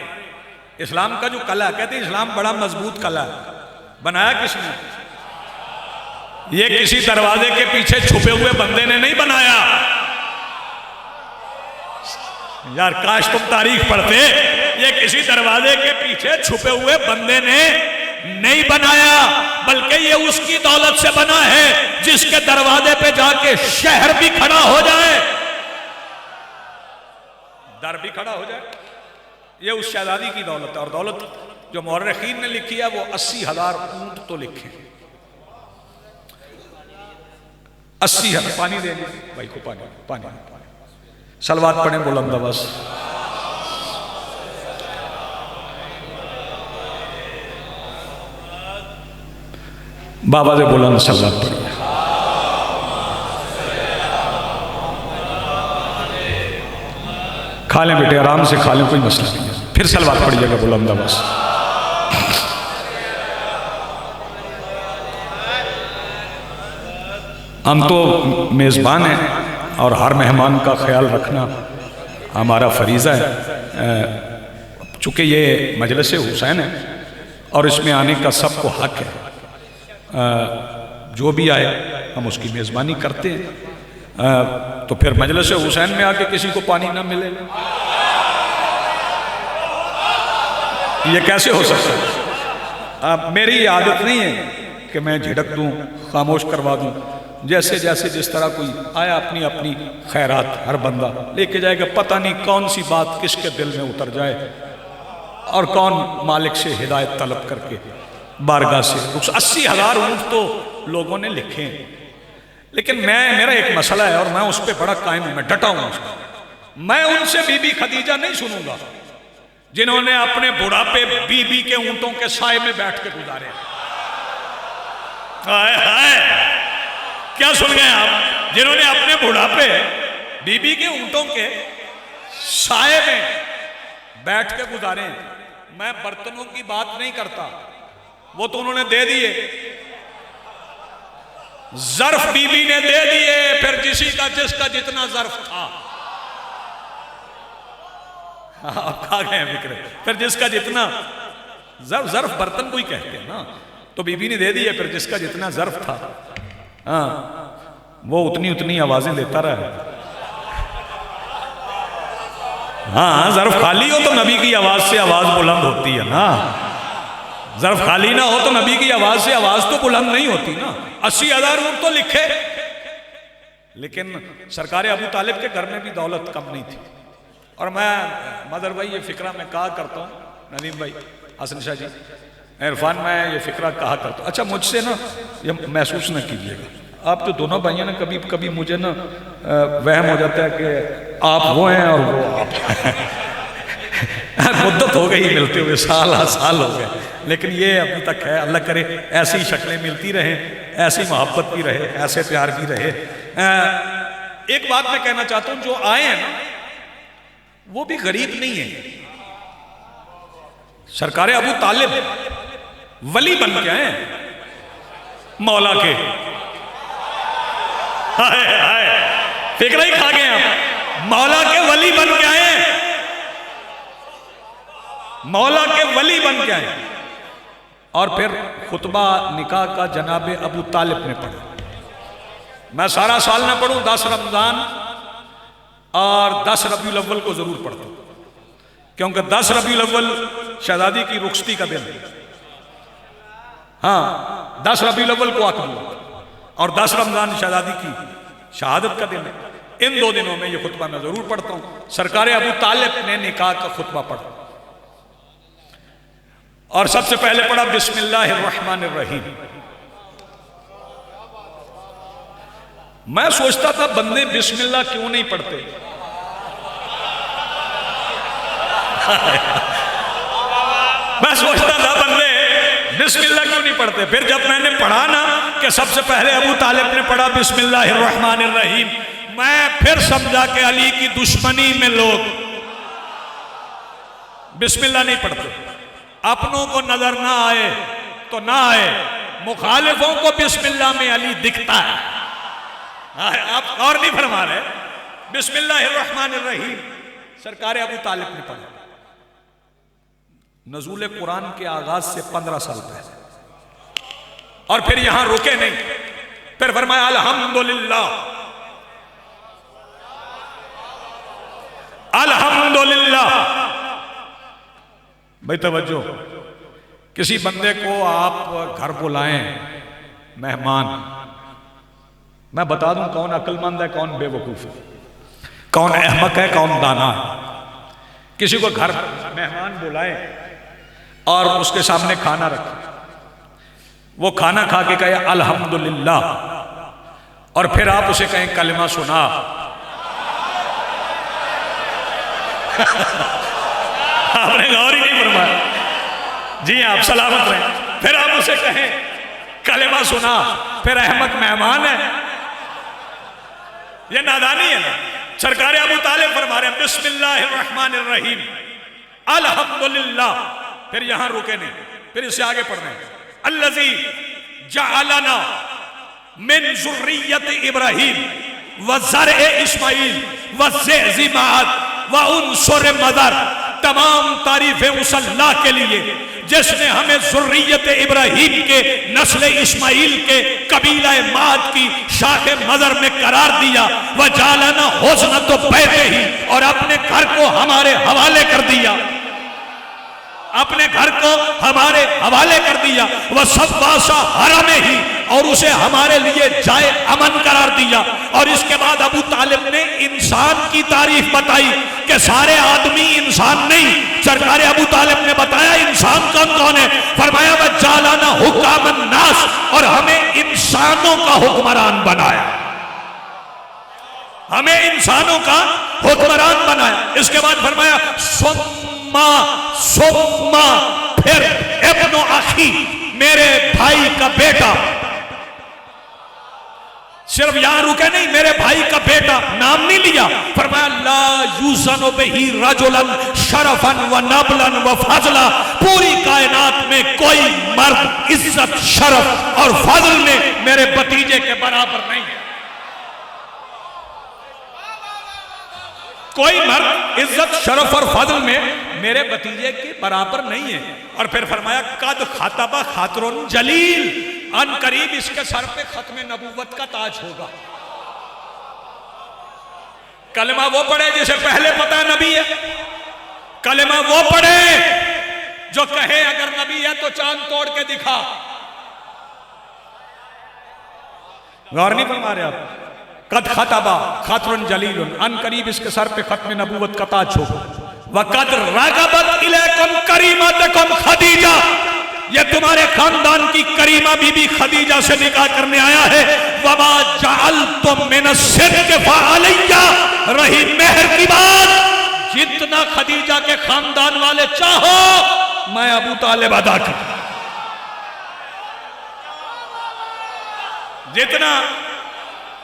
इस्लाम का जो कला, कहते हैं इस्लाम बड़ा मजबूत कला है। बनाया किसने? ये किसी दरवाजे के पीछे छुपे हुए बंदे ने नहीं बनाया यार, काश तुम तारीख पढ़ते। ये किसी दरवाजे के पीछे छुपे हुए बंदे ने नहीं बनाया, बल्कि ये उसकी दौलत से बना है जिसके दरवाजे पे जाके शहर भी खड़ा हो जाए, दर भी खड़ा हो जाए। ये उस शहजादी की दौलत है। और दौलत जो मुअर्रिखीन ने लिखी है वो 80,000 ऊंट तो लिखे, 80,000। पानी देंगे भाई को, पानी पानी पानी। सलवात पढ़ें बुलंद आवाज। बाबा से बुलंद सलवात पढ़िए। खा लें बेटे, आराम से खा लें, कोई मसला नहीं है। फिर सलवात पढ़िएगा बुलंद आवाज। हम तो मेज़बान हैं और हर मेहमान का ख्याल रखना हमारा फरीज़ा है। चूँकि ये मजलिस हुसैन है और इसमें आने का सबको हक है, जो भी आए हम उसकी मेज़बानी करते हैं। तो फिर मजलिस हुसैन में आके किसी को पानी ना मिले, ये कैसे हो सकता है? मेरी आदत नहीं है कि मैं झिड़क दूं, खामोश करवा दूं। जैसे जैसे जिस तरह कोई आया अपनी अपनी खैरात हर बंदा लेके जाएगा। पता नहीं कौन सी बात किसके दिल में उतर जाए और कौन मालिक से हिदायत तलब करके बारगाह से। 80,000 ऊँट तो लोगों ने लिखे हैं, लेकिन मेरा एक मसला है और मैं उस पर बड़ा कायम हूं, मैं डटा हूं उस पर। मैं उनसे बीबी खदीजा नहीं सुनूंगा जिन्होंने अपने बुढ़ापे बीबी के ऊँटों के साए में बैठ के गुजारे। हाय हाय, क्या सुन गए आप? जिन्होंने अपने बुढ़ापे बीबी के ऊँटों के साए में बैठ के गुजारे। मैं बर्तनों की बात नहीं करता, वो तो उन्होंने दे दिए, ज़र्फ बीबी ने दे दिए, फिर जिसका जितना ज़र्फ था। आप खा गए फिक्र। फिर जिसका जितना ज़र्फ बर्तन को ही कहते हैं ना, तो बीबी ने दे दिए, फिर जिसका जितना ज़र्फ था, हाँ, वो उतनी आवाजें देता रहा। हाँ, ज़र्फ खाली हो तो नबी की आवाज से आवाज बुलंद होती है ना। ज़र्फ खाली ना हो तो नबी की आवाज से आवाज तो बुलंद नहीं होती ना। 80,000 ऊँट तो लिखे, लेकिन सरकार अबू तालिब के घर में भी दौलत कम नहीं थी। और मैं मदर भाई ये फिक्रा मैं कहा करता हूँ, नदीम भाई, हसन शाह जी, इरफान, मैं ये फिक्रा कहा करता हूँ। अच्छा, मुझसे ना ये महसूस ना कीजिएगा, आप तो दोनों भाइयों ने कभी कभी मुझे ना वहम हो जाता है कि आप वो हैं और वो आप मुद्दत हो गई मिलते हुए, साल हो गए, लेकिन ये अभी तक है। अल्लाह करे ऐसी शक्लें मिलती रहें, ऐसी मोहब्बत भी रहे, ऐसे प्यार भी रहे। एक बात मैं कहना चाहता हूँ, जो आए हैं ना वो भी गरीब नहीं है। सरकार अबू तालिब वली बन के आए मौला के। हाय हाय, फिक्र ही खा गए आप। मौला के वली बन के आए, मौला के वली बन के आए। और फिर खुतबा निकाह का जनाब अबू तालिब ने पढ़ा। मैं सारा साल ना पढ़ूं, 10 रमजान और 10 रबीउल अव्वल को जरूर पढ़ता हूं, क्योंकि 10 रबीउल अव्वल शहजादी की रुखसती का दिन है। हाँ, 10 रबीउल अव्वल को आखिर और 10 रमजान शहजादी की शहादत का दिन है। इन 2 दिनों में ये खुतबा मैं जरूर पढ़ता हूं। सरकार अबू तालिब ने निकाह का खुतबा पढ़ा और सबसे पहले पढ़ा बिस्मिल्लाहिर्रहमानिर्रहीम। मैं सोचता था बंदे बिस्मिल्लाह क्यों नहीं पढ़ते। मैं सोचता था बंदे बिस्मिल्लाह क्यों नहीं पढ़ते। फिर जब मैंने पढ़ा ना कि सबसे पहले अबू तालिब ने पढ़ा बिस्मिल्लाहिर्रहमानिर्रहीम, मैं फिर समझा कि अली की दुश्मनी में लोग बिस्मिल्लाह नहीं पढ़ते। अपनों को नजर ना आए तो ना आए, मुखालिफों को बिस्मिल्लाह में अली दिखता है। आप और नहीं फरमा रहे। बिस्मिल्लाहिर्रहमानिर्रहीम सरकार अबू तालिब ने पढ़ा नज़ूल कुरान के आगाज से 15 साल पहले। और फिर यहां रुके नहीं, फिर फरमाया अल्हम्दुलिल्लाह अल्हम्दुलिल्लाह। भाई तवज्जो, किसी बंदे को आप घर बुलाएं मेहमान, मैं बता दूं कौन अक्लमंद है कौन बेवकूफ है, कौन अहमक है कौन दाना है। किसी को घर मेहमान बुलाएं और उसके सामने खाना रखें, वो खाना खा के कहे अल्हम्दुलिल्लाह और फिर आप उसे कहें कलमा सुना। आपने गौर ही नहीं फरमाया। जी आप सलामत रहें। फिर आप उसे कहें कलमा सुना, फिर अहमक मेहमान है। ये नादानी है ना। सरकार अबू तालिब फरमा रहे हैं बिस्मिल्लाहिर्रहमानिर्रहीम अल्हम्दुलिल्लाह। फिर यहां रुके नहीं, फिर इससे आगे पढ़ रहे हैं अल्लज़ी जअलना मिन ज़ुर्रिय्यत इब्राहीम व ज़रए इस्माईल व ज़िमात व उनसुर मदर। तमाम तारीफें उस अल्लाह के लिए जिसने हमें ज़ुर्रियत इब्राहीम के, नस्ल इस्माईल के, कबीला माद की शाख मदर में करार दिया। वह जालना हुस्न तो बैठे ही, और अपने घर को हमारे हवाले कर दिया, अपने घर को हमारे हवाले कर दिया। वह सब वासा हरम ही, और उसे हमारे लिए जाए अमन करार दिया। और इसके बाद अबू तालिब ने इंसान की तारीफ बताई कि सारे आदमी इंसान नहीं। सरकार अबू तालिब ने बताया इंसान कौन कौन है। फरमाया वह जालाना हुक्कामन नास, और हमें इंसानों का हुक्मरान बनाया, हमें इंसानों का हुक्मरान बनाया। इसके बाद फरमाया सुम्मा सुम्मा, फिर इब्नो अखी, मेरे भाई का बेटा। सिर्फ यहां रुके नहीं, मेरे भाई का बेटा नाम नहीं लिया। फरमाया ला यूज़नु बिही रजुलन शरफन व नबलन व फजला। पूरी कायनात में कोई मर्द इज्जत, शरफ और फजल में मेरे भतीजे के बराबर नहीं है। कोई मर्द इज्जत, शरफ और फजल में मेरे भतीजे के बराबर नहीं है। और फिर फरमाया कद खातबा खातरुन जलील, अन करीब इसके सर पे खत्म नबूवत का ताज होगा। कलमा वो पढ़े जिसे पहले पता नबी है। कलमा वो पढ़े जो कहे अगर नबी है तो चांद तोड़ के दिखा। गौर नहीं फरमा रहे आप। कद खतबा खातरुन जलील, अन करीब इसके सर पे खत्म नबूवत का ताज होगा। वक़द रग़बत इलैकुम करीमतकुम खदीजा, ये तुम्हारे खानदान की करीमा बीबी खदीजा से निकाह करने आया है। वमा जअलतुम मिनस सिद्क़ फ़अलैया, रही मेहर की बात, जितना खदीजा के खानदान वाले चाहो मैं अबू तालिब अदा कर, जितना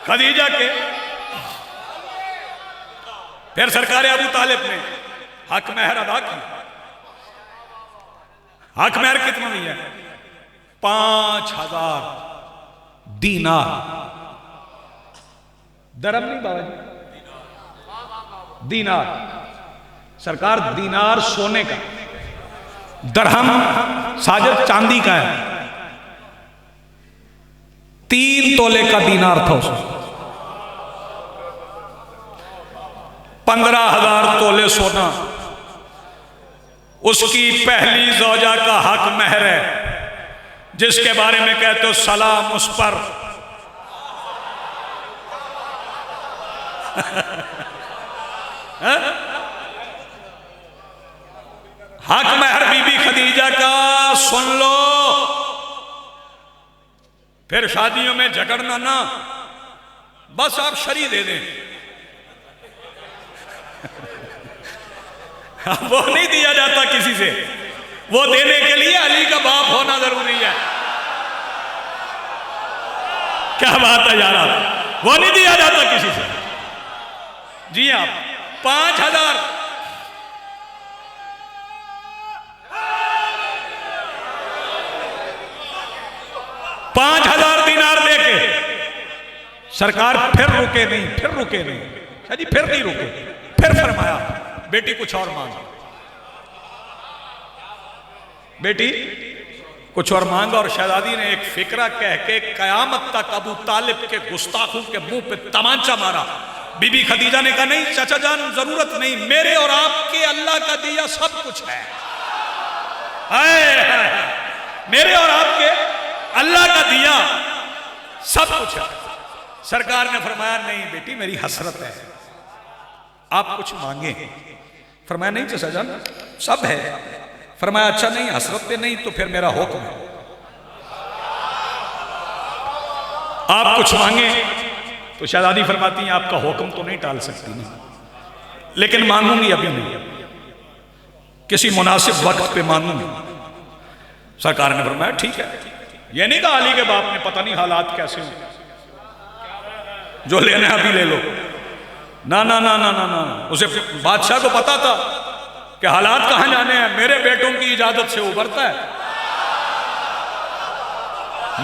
खदीजा के। फिर सरकार अबू तालिब ने हक महर अदा की। हक महर कितना दिया? 5000 दीनार। दरम नहीं बाबा जी, दीनार। सरकार दीनार सोने का, दरहम साजद चांदी का है। 3 तोले का दीनार था उसमें। 15,000 तोले सोना उसकी पहली ज़ौजा का हक महर है, जिसके बारे में कहते हो सलाम उस पर हक महर बीबी खदीजा का सुन लो, फिर शादियों में झगड़ना ना, बस आप शरी दे दें। वो नहीं दिया जाता किसी से, वो देने के लिए अली का बाप होना जरूरी है। क्या बात है यार, वो नहीं दिया जाता किसी से। जी आप 5,000 5,000 दिनार देके सरकार फिर रुके नहीं, फिर रुके नहीं, अच्छा जी फिर नहीं रुके, फिर फरमाया बेटी कुछ और मांग, बेटी कुछ और मांगा। और शहजादी ने एक फिक्रा कह के कयामत तक अबू तालिब के गुस्ताखों के मुंह पे तमांचा मारा। बीबी खदीजा ने कहा नहीं चाचा जान जरूरत नहीं, मेरे और आपके अल्लाह का दिया सब कुछ है। मेरे और आपके अल्लाह का दिया सब कुछ है। सरकार ने फरमाया नहीं बेटी मेरी हसरत है, आप कुछ मांगे। फरमाया नहीं चाचा जान सब है। फरमाया अच्छा नहीं हसरत पे नहीं तो फिर मेरा हुक्म है, आप कुछ मांगे। तो शहजादी फरमाती हैं आपका हुक्म तो नहीं टाल सकती ना, लेकिन मांगूंगी अभी नहीं, किसी मुनासिब वक्त पे मांगूंगी। सरकार ने फरमाया ठीक है। ये नहीं कहा अली के बाप ने पता नहीं हालात कैसे हो, जो लेना है अभी ले लो। ना ना ना ना ना ना, उसे बादशाह को पता था कि हालात कहां जाने हैं, मेरे बेटों की इजाजत से उभरता है,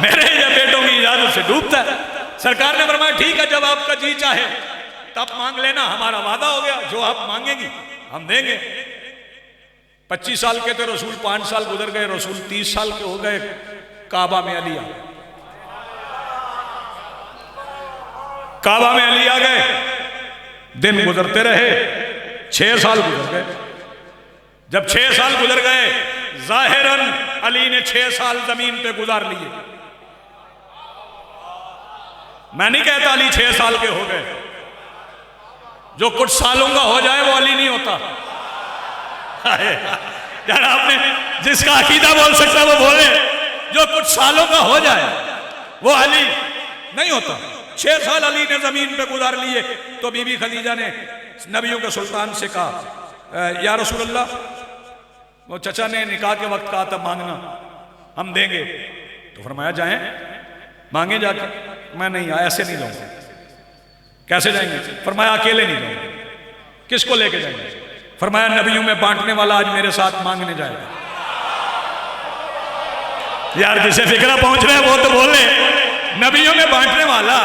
मेरे बेटों की इजाजत से डूबता है। सरकार ने फरमाया ठीक है जब आपका जी चाहे तब मांग लेना, हमारा वादा हो गया, जो आप मांगेंगी हम देंगे। 25 साल के थे रसूल, 5 साल गुजर गए, रसूल 30 साल के हो गए। काबा में अली आ गए, काबा में अली आ गए। दिन गुजरते रहे, 6 साल गुजर गए। जब 6 साल गुजर गए, जाहिरन अली ने 6 साल जमीन पे गुजार लिए। मैं नहीं कहता अली 6 साल के हो गए, जो कुछ सालों का हो जाए वो अली नहीं होता। यार आपने जिसका अकीदा बोल सकता वो बोले, जो कुछ सालों का हो जाए वो अली नहीं होता। 6 साल अली ने जमीन पे गुजार लिए। तो बीबी खदीजा ने नबियों के सुल्तान से कहा या रसूलल्लाह, वो चचा ने निकाह के वक्त कहा था मांगना, हम देंगे। तो फरमाया जाएं मांगे जाके। मैं नहीं ऐसे नहीं जाऊंगा। कैसे जाएंगे? फरमाया अकेले नहीं जाऊंगा। किसको लेके जाएंगे? फरमाया नबियों में बांटने वाला आज मेरे साथ मांगने जाएगा। यार जिसे फिक्रा पहुंच रहा है वो तो बोले, नबियों में बांटने वाला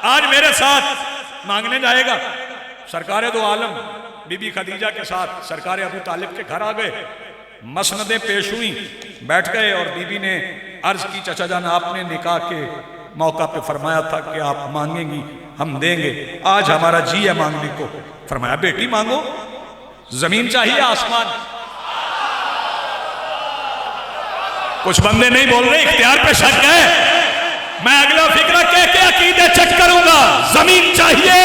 आज मेरे साथ मांगने जाएगा। सरकार दो आलम बीबी खदीजा के साथ सरकार अबू तालिब के घर आ गए। मसनदें पेश हुई, बैठ गए और बीबी ने अर्ज की चचा जान आपने निकाह के मौका पे फरमाया था कि आप मांगेंगी हम देंगे, आज हमारा जी है मांगने को। फरमाया बेटी मांगो, जमीन चाहिए आसमान। कुछ बंदे नहीं बोल रहे, इख्तियार पे शक है। मैं अगला फिक्रा कह के अकीदे चेक करूंगा, जमीन चाहिए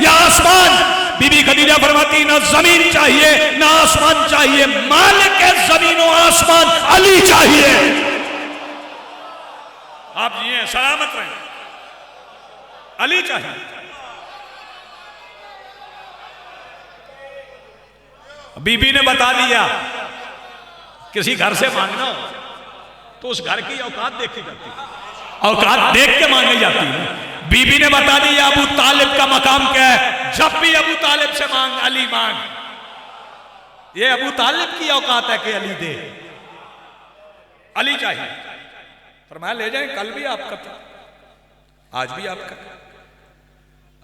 या आसमान। बीबी खदीजा फरमाती ना जमीन चाहिए ना आसमान चाहिए, मालिक है जमीन और आसमान अली चाहिए। आप जिए सलामत रहें, अली चाहिए। बीबी ने बता दिया किसी घर से मांगना तो उस घर की औकात देखी जाती है, औकात देख के मांगी जाती है। बीबी ने बता दिया अबू तालिब का मकाम क्या है, जब भी अबू तालिब से मांग अली मांग। ये अबू तालिब की औकात है कि अली दे, अली चाहिए। फरमाया ले जाएं, कल भी आपका था आज भी आपका।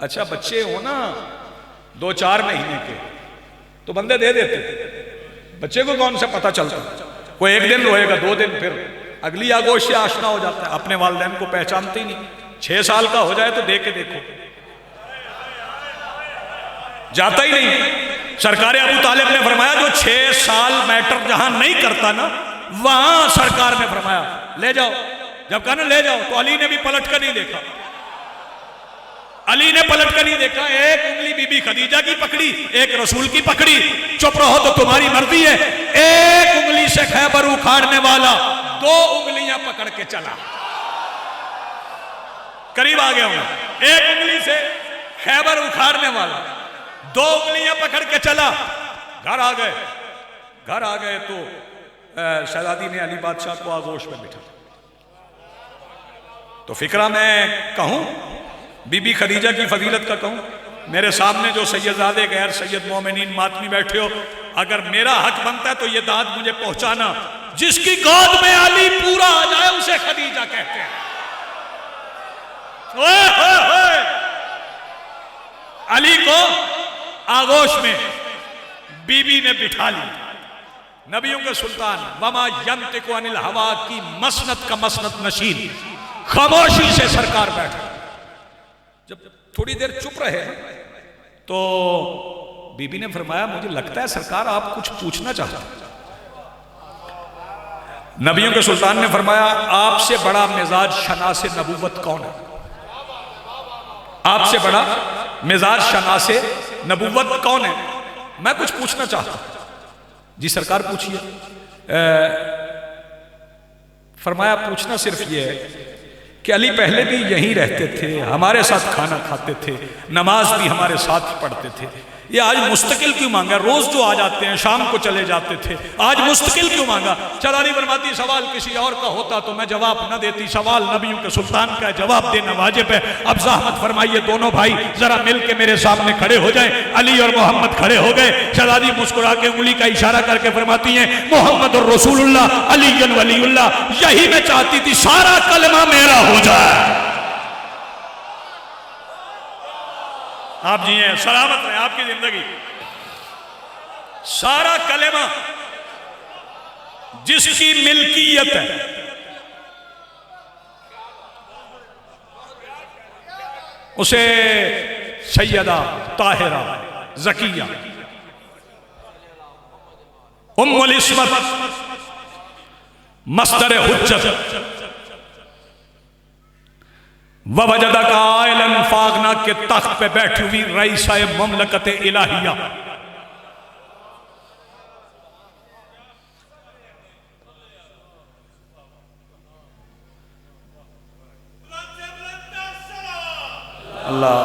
अच्छा बच्चे हो ना 2-4 महीने के तो बंदे दे देते, बच्चे को कौन सा पता चलता, कोई 1 दिन रोएगा 2 दिन फिर अगली आगोश से आशना हो जाता है, अपने वालिदैन को पहचानते ही नहीं। 6 साल का हो जाए तो दे के देखो, जाता ही नहीं। सरकार अबू तालिब ने फरमाया जो 6 साल मैटर जहां नहीं करता ना वहां सरकार ने फरमाया ले जाओ। जब कहा ना ले जाओ तो अली ने भी पलट कर नहीं देखा, अली ने पलट कर ही देखा, एक उंगली बीबी खदीजा की पकड़ी, एक रसूल की पकड़ी। चुप रहो तो तुम्हारी मर्जी है। एक उंगली से खैबर उखाड़ने वाला 2 उंगलियां पकड़ के चला। करीब आ गया हूं। एक उंगली से खैबर उखाड़ने वाला 2 उंगलियां पकड़ के चला। घर आ गए। घर आ गए तो शहजादी ने अली बादशाह को आगोश में बिठा। तो फिक्रा मैं कहूं, बीबी खदीजा की फजीलत का कहूं, मेरे सामने जो सैयदजादे गैर सैयद मोमिनीन मातमी बैठे हो, अगर मेरा हक बनता है तो ये दाद मुझे पहुंचाना। जिसकी गोद में अली पूरा आ जाए उसे खदीजा कहते हैं। ओए होए होए। अली को आगोश में बीबी ने बिठा ली। नबियों के सुल्तान वमा यंतिकु अनिल हवा की मसनत का मसनत नशीन, खामोशी से सरकार बैठा। जब थोड़ी देर चुप रहे तो बीबी ने फरमाया, मुझे लगता है सरकार आप कुछ पूछना चाहते हैं। नबियों के सुल्तान ने फरमाया, आपसे बड़ा मिजाज शनासे नबूवत कौन है? आपसे बड़ा मिजाज शनासे नबूवत कौन है? मैं कुछ पूछना चाहता हूं। जी सरकार पूछिए। फरमाया, पूछना सिर्फ ये है कि अली पहले भी यहीं रहते थे, हमारे साथ खाना खाते थे, नमाज भी हमारे साथ पढ़ते थे। ये आज मुस्तकिल क्यों मांगा? रोज जो आ जाते हैं शाम को चले जाते थे, आज मुस्तकिल क्यों मांगा? चलानी फरमाती, सवाल किसी और का होता तो मैं जवाब न देती, सवाल नबियों के सुल्तान का है, जवाब देना वाजिब है। अब ज़हमत फरमाइए दोनों भाई जरा मिल के मेरे सामने खड़े हो जाएं। अली और मोहम्मद खड़े हो गए। शहजादी मुस्कुरा के उंगली का इशारा करके फरमाती हैं, मोहम्मद और रसूलुल्लाह अली वलीउल्लाह, यही मैं चाहती थी, सारा कलमा मेरा हो जाए। आप जी हैं, सलामत रहे आपकी जिंदगी। सारा कलेमा जिसकी मिल्कियत है, उसे सैयदा ताहिरा ज़किया उम्मुल इस्मत मस्दर हुज्जत वजदा का आयलन फागना के तख्त पे बैठी हुई रईसा ममलकत इलाहिया। अल्लाह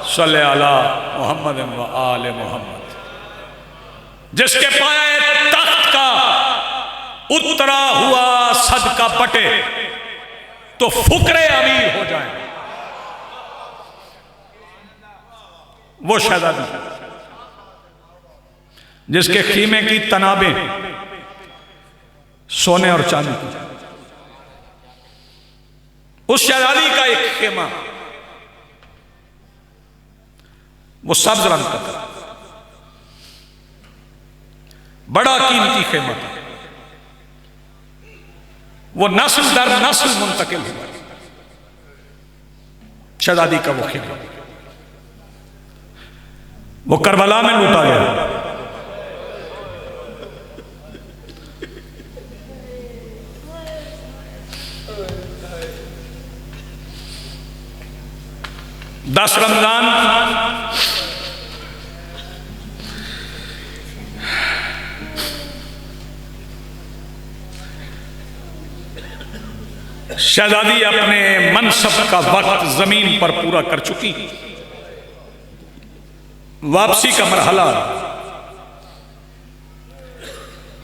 सल्ले अला मोहम्मद व आले मोहम्मद। जिसके पाए तख्त का उतरा हुआ सदका बटे तो फुकरे अमीर हो जाएं। वो शहजादी जिसके खीमे की तनाबें सोने और चांदी की, उस शहजादी का एक खेमा वो सब्ज रंग का था, बड़ा कीमती खेमा था। वो नस्ल दर नस्ल मुंतकिल हुआ शहजादी का वो खेमा। वो करबला में लूटा गया। दस रमजान शहजादी अपने मनसब का वक्त जमीन पर पूरा कर चुकी। वापसी का मरहला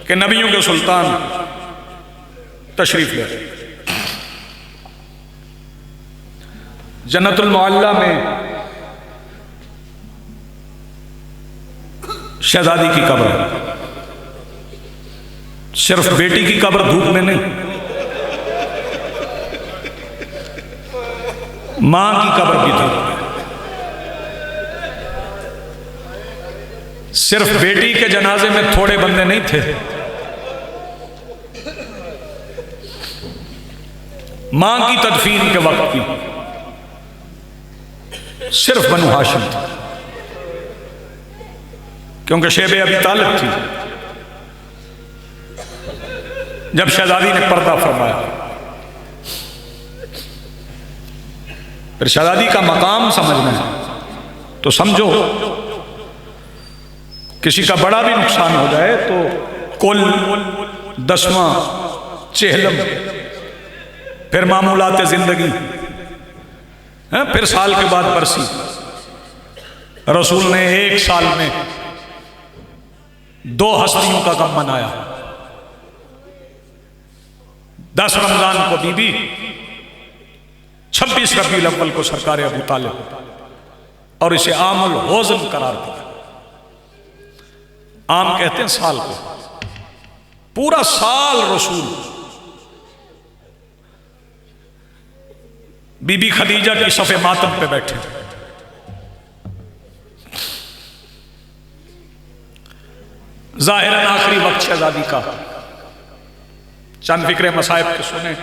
कि नबियों के सुल्तान तशरीफ ले जन्नतुल मुअल्ला में शहजादी की कब्र है। सिर्फ बेटी की कब्र धूप में नहीं, मां की कब्र भी थी। सिर्फ बेटी के जनाजे में थोड़े बंदे नहीं थे, मां की तदफीन के वक्त की सिर्फ बनु हाशिम थी, क्योंकि शेबे अबी तालिब थी। जब शहजादी ने पर्दा फरमाया फिर शहजादी का मकाम समझना है तो समझो, किसी का बड़ा भी नुकसान हो जाए तो कुल 10वां चेहलम, फिर मामूलात जिंदगी, फिर साल के बाद बरसी। रसूल ने एक साल में 2 हस्तियों का गम मनाया। 10 रमजान को बीबी, 26 रबीउल अव्वल को सरकार अबू तालिब, और इसे आमुल होज़न करार दिया। आम कहते हैं साल को, पूरा साल रसूल बीबी खदीजा की सफ़े मातम पे बैठे। जाहिरन आखिरी वक्त शहजादी का, चंद फिक्रे मसाइब के सुने।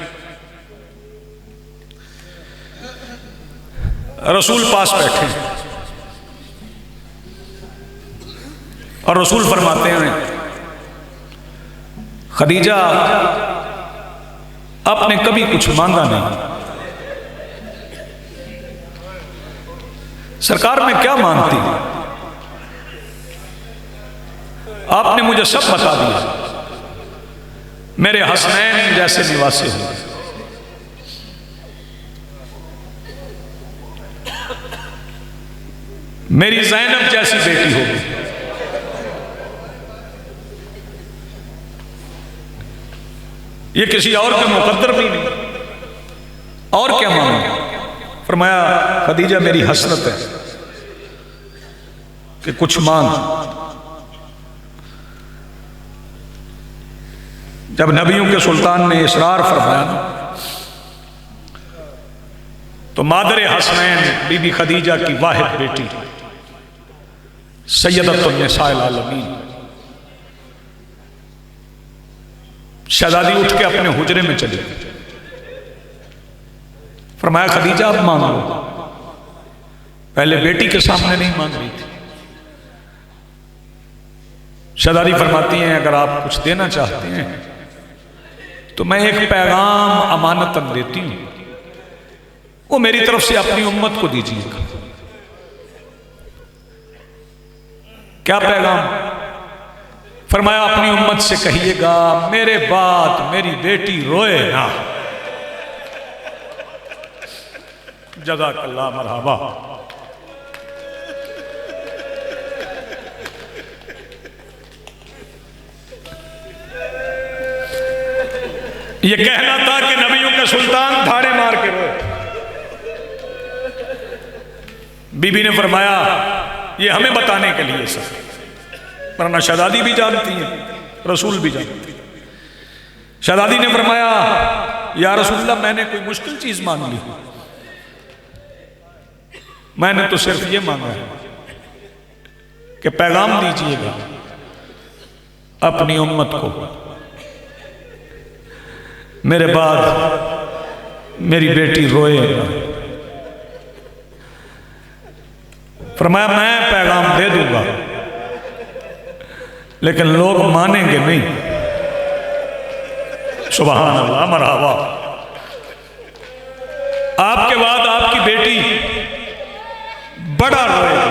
रसूल पास बैठे और रसूल फरमाते हैं, खदीजा आपने कभी कुछ मांगा नहीं, सरकार में क्या मांगती, आपने मुझे सब बता दिया। मेरे हसनैन जैसे निवासी हैं, मेरी ज़ैनब जैसी बेटी होगी, ये किसी और के मुकद्दर भी नहीं, और क्या मांगे। फरमाया खदीजा मेरी हसरत है कि कुछ मांग। जब नबियों के सुल्तान ने इसरार फरमाया तो मादर हसनैन बीबी खदीजा की वाहिद बेटी सैयदतुन निसाइल आलमीन शहजादी उठ के अपने हुजरे में चली। फरमाया खदीजा अब मांग लो, पहले बेटी के सामने नहीं मांग रही थी। शहजादी फरमाती हैं अगर आप कुछ देना चाहते हैं तो मैं एक पैगाम अमानतन देती हूं, वो मेरी तरफ से अपनी उम्मत को दीजिएगा। क्या पैगाम? फरमाया अपनी उम्मत से कहिएगा मेरे बाद मेरी बेटी रोए ना। जज़ाकल्लाह मरहबा। ये कहना था कि नबियों के सुल्तान धारे मार के रोए। बीबी ने फरमाया ये हमें बताने के लिए सर, वरना शहजादी भी जानती है, रसूल भी जानती है। शहजादी ने फरमाया या रसूलल्लाह मैंने कोई मुश्किल चीज मांग ली, मैंने तो सिर्फ ये मांगा है कि पैगाम दीजिएगा अपनी उम्मत को, मेरे बाद मेरी बेटी रोए। फरमाया मैं पैगाम दे दूंगा लेकिन लोग मानेंगे नहीं। सुभान अल्लाह मरहबा। आपके बाद आपकी बेटी बड़ा रोएगी।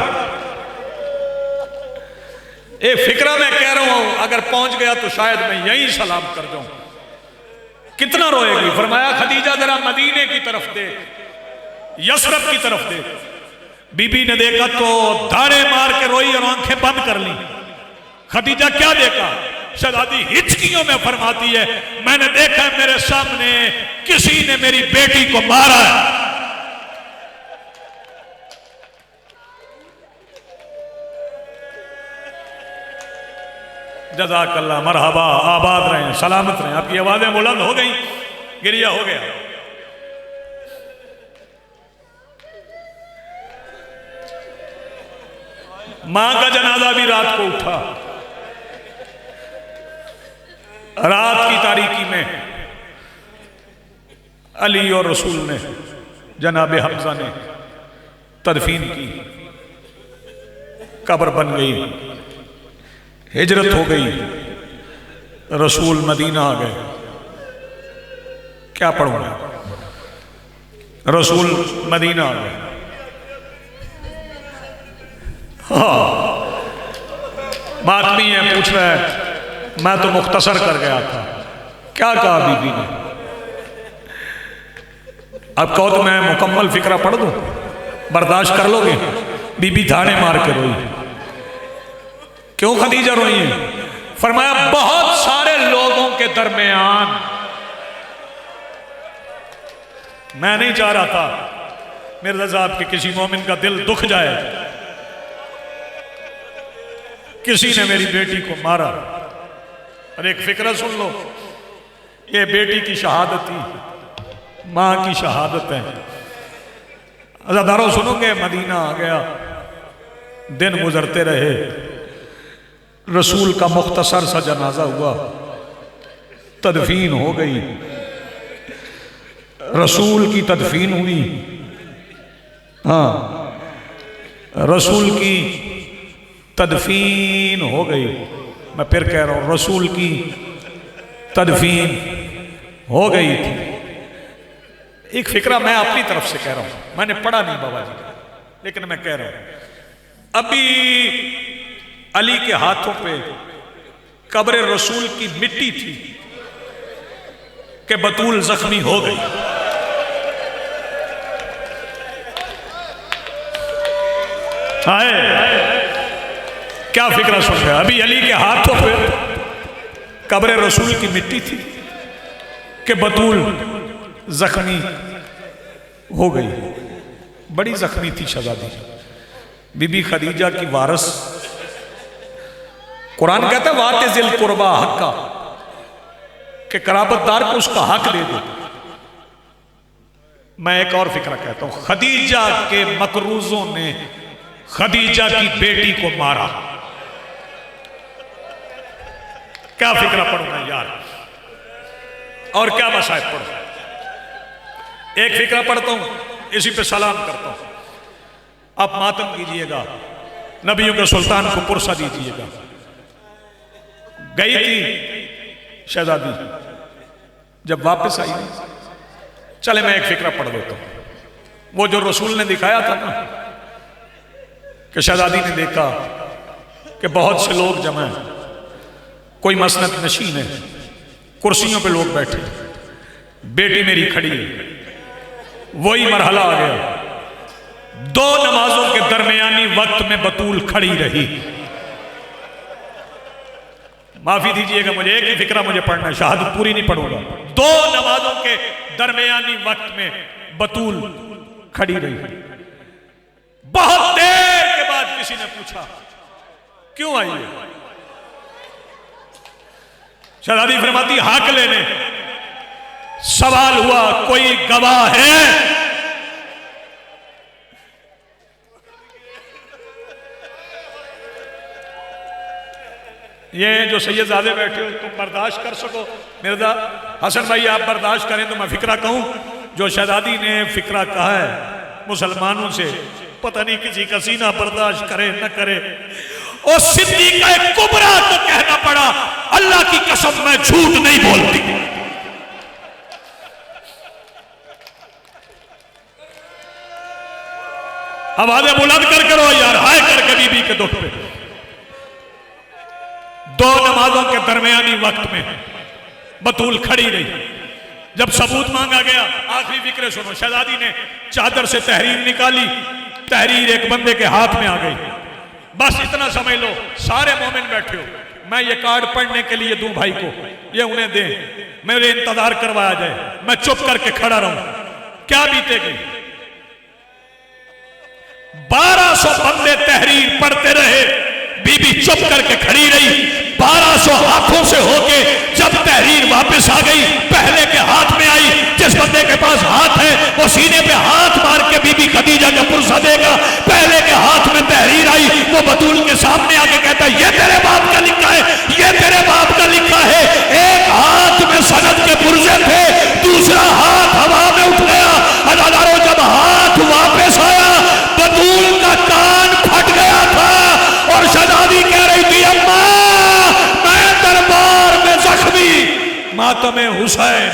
एक फिक्रा मैं कह रहा हूं, अगर पहुंच गया तो शायद मैं यहीं सलाम कर जाऊं। कितना रोएगी? फरमाया खदीजा जरा मदीने की तरफ दे, यसरब की तरफ दे। बीबी ने देखा तो धारे मार के रोई और आंखें बंद कर ली। खदीजा क्या देखा? शहजादी हिचकियों में फरमाती है मैंने देखा है मेरे सामने किसी ने मेरी बेटी को मारा है। जज़ाकल्लाह मरहबा। आबाद रहें, सलामत रहें। आपकी आवाजें बुलंद हो गई, गिरिया हो गया। मां का जनाजा भी रात को उठा। रात की तारीकी में अली और रसूल ने, जनाब हमजा ने तदफीन की। कब्र बन गई, हिजरत हो गई, रसूल मदीना आ गए। क्या पढ़ूंगा? रसूल मदीना आ गए। हाँ, मातमी है, पूछ रहा है मैं तो मुख्तसर कर गया था। क्या कहा बीबी ने? अब कहो तो मैं मुकम्मल फिक्रा पढ़ दूं, बर्दाश्त कर लोगे? बीबी धाने मार के रोई। क्यों खदीजा रोई है? फरमाया बहुत सारे लोगों के दरमियान मैं नहीं चाह रहा था मिर्जा साहब के किसी मोमिन का दिल दुख जाए। किसी ने मेरी बेटी को मारा। और एक फिक्र सुन लो, ये बेटी की शहादत थी, मां की शहादत है। अज़ादारों सुनोगे, मदीना आ गया, दिन गुजरते रहे, रसूल का मुख्तसर सा जनाजा हुआ, तदफीन हो गई, रसूल की तदफीन हुई। हाँ, रसूल की तदफीन हो गई। मैं फिर कह रहा हूं, रसूल की तदफीन हो गई थी। एक फिक्रा मैं अपनी तरफ से कह रहा हूं, मैंने पढ़ा नहीं बाबा जी का, लेकिन मैं कह रहा हूं, अभी अली के हाथों पे कब्र रसूल की मिट्टी थी कि बतूल जख्मी हो गई। आए, क्या फिक्रा सुन रहे? अभी अली के हाथों पे कब्र रसूल की मिट्टी थी कि बतूल जख्मी हो गई। बड़ी जख्मी थी शहजादी, बीबी खदीजा की वारस। कुरान कहता है वाते जिल कुर्बा हक्का, कि कराबतदार को उसका हक दे दो। मैं एक और फिक्रा कहता हूं, खदीजा के मकरूजों ने खदीजा की बेटी को मारा। क्या फिक्रा पढ़ूं मैं यार, और क्या मसाइब पढ़ूं? एक फिक्रा पढ़ता हूं, इसी पे सलाम करता हूं। आप मातम कीजिएगा, नबियों के सुल्तान को पुरसा दीजिएगा। गई थी शहजादी, जब वापस आई, चले मैं एक फिक्रा पढ़ देता हूं। वो जो रसूल ने दिखाया था ना, कि शहजादी ने देखा कि बहुत से लोग जमा हैं, कोई मसनद नशीन है, कुर्सियों पे लोग बैठे, बेटी मेरी खड़ी है। वही मरहला आ गया, दो नमाजों के दरमियानी वक्त में बतूल खड़ी रही। माफी दीजिएगा मुझे, एक ही फिक्रा मुझे पढ़ना है, शहादत पूरी नहीं पढ़ूंगा। दो नमाजों के दरमियानी वक्त में बतूल खड़ी रही। बहुत देर के बाद किसी ने पूछा क्यों आई है? शहजादी फरमाती हक लेने। सवाल हुआ कोई गवाह है? ये जो सैयदजादे बैठे हो, तुम बर्दाश्त कर सको? मिर्जा हसन भाई आप बर्दाश्त करें तो मैं फिक्रा कहूं। जो शहजादी ने फिक्रा कहा है मुसलमानों से, पता नहीं किसी का सीना बर्दाश्त करे न करे। और सिद्दीक़ा कुबरा को कहना पड़ा, अल्लाह की कसम मैं झूठ नहीं बोलती। आवाजें बुलंद कर करो यार, हाय करके बीबी के दुख पे। दो नमाजों के दरमियानी वक्त में बतूल खड़ी रही। जब सबूत मांगा गया, आखिरी फिक्रे सुनो, शहजादी ने चादर से तहरीर निकाली, तहरीर एक बंदे के हाथ में आ गई। बस इतना समझ लो, सारे मोमिन बैठे हो, मैं ये कार्ड पढ़ने के लिए दूं भाई को, ये उन्हें दे, मेरे इंतजार करवाया जाए, मैं चुप करके खड़ा रहूं, क्या बीतेगी? 1200 बंदे तहरीर पढ़ते रहे, बीबी चुप करके खड़ी रही। 1200 हाथों से होके जब तहरीर वापस आ गई, पहले के हाथ में आई। जिस बंदे के पास हाथ है वो सीने पे हाथ मार के बीबी खदीजा का पुरसा देगा। पहले के हाथ में तहरीर आई, वो बतूल के सामने आके कहता है ये तेरे बाप का लिखा है, ये तेरे बाप का लिखा है। एक हाथ में सनद के पुरजे थे, दूसरा हाथ हवा में उठ गया। अदादारों जब हाथ वापस आया, बतूल का कान फट गया था और शहजादी कह रही थी अम्मा मैं दरबार में जख्मी, मातम हुसैन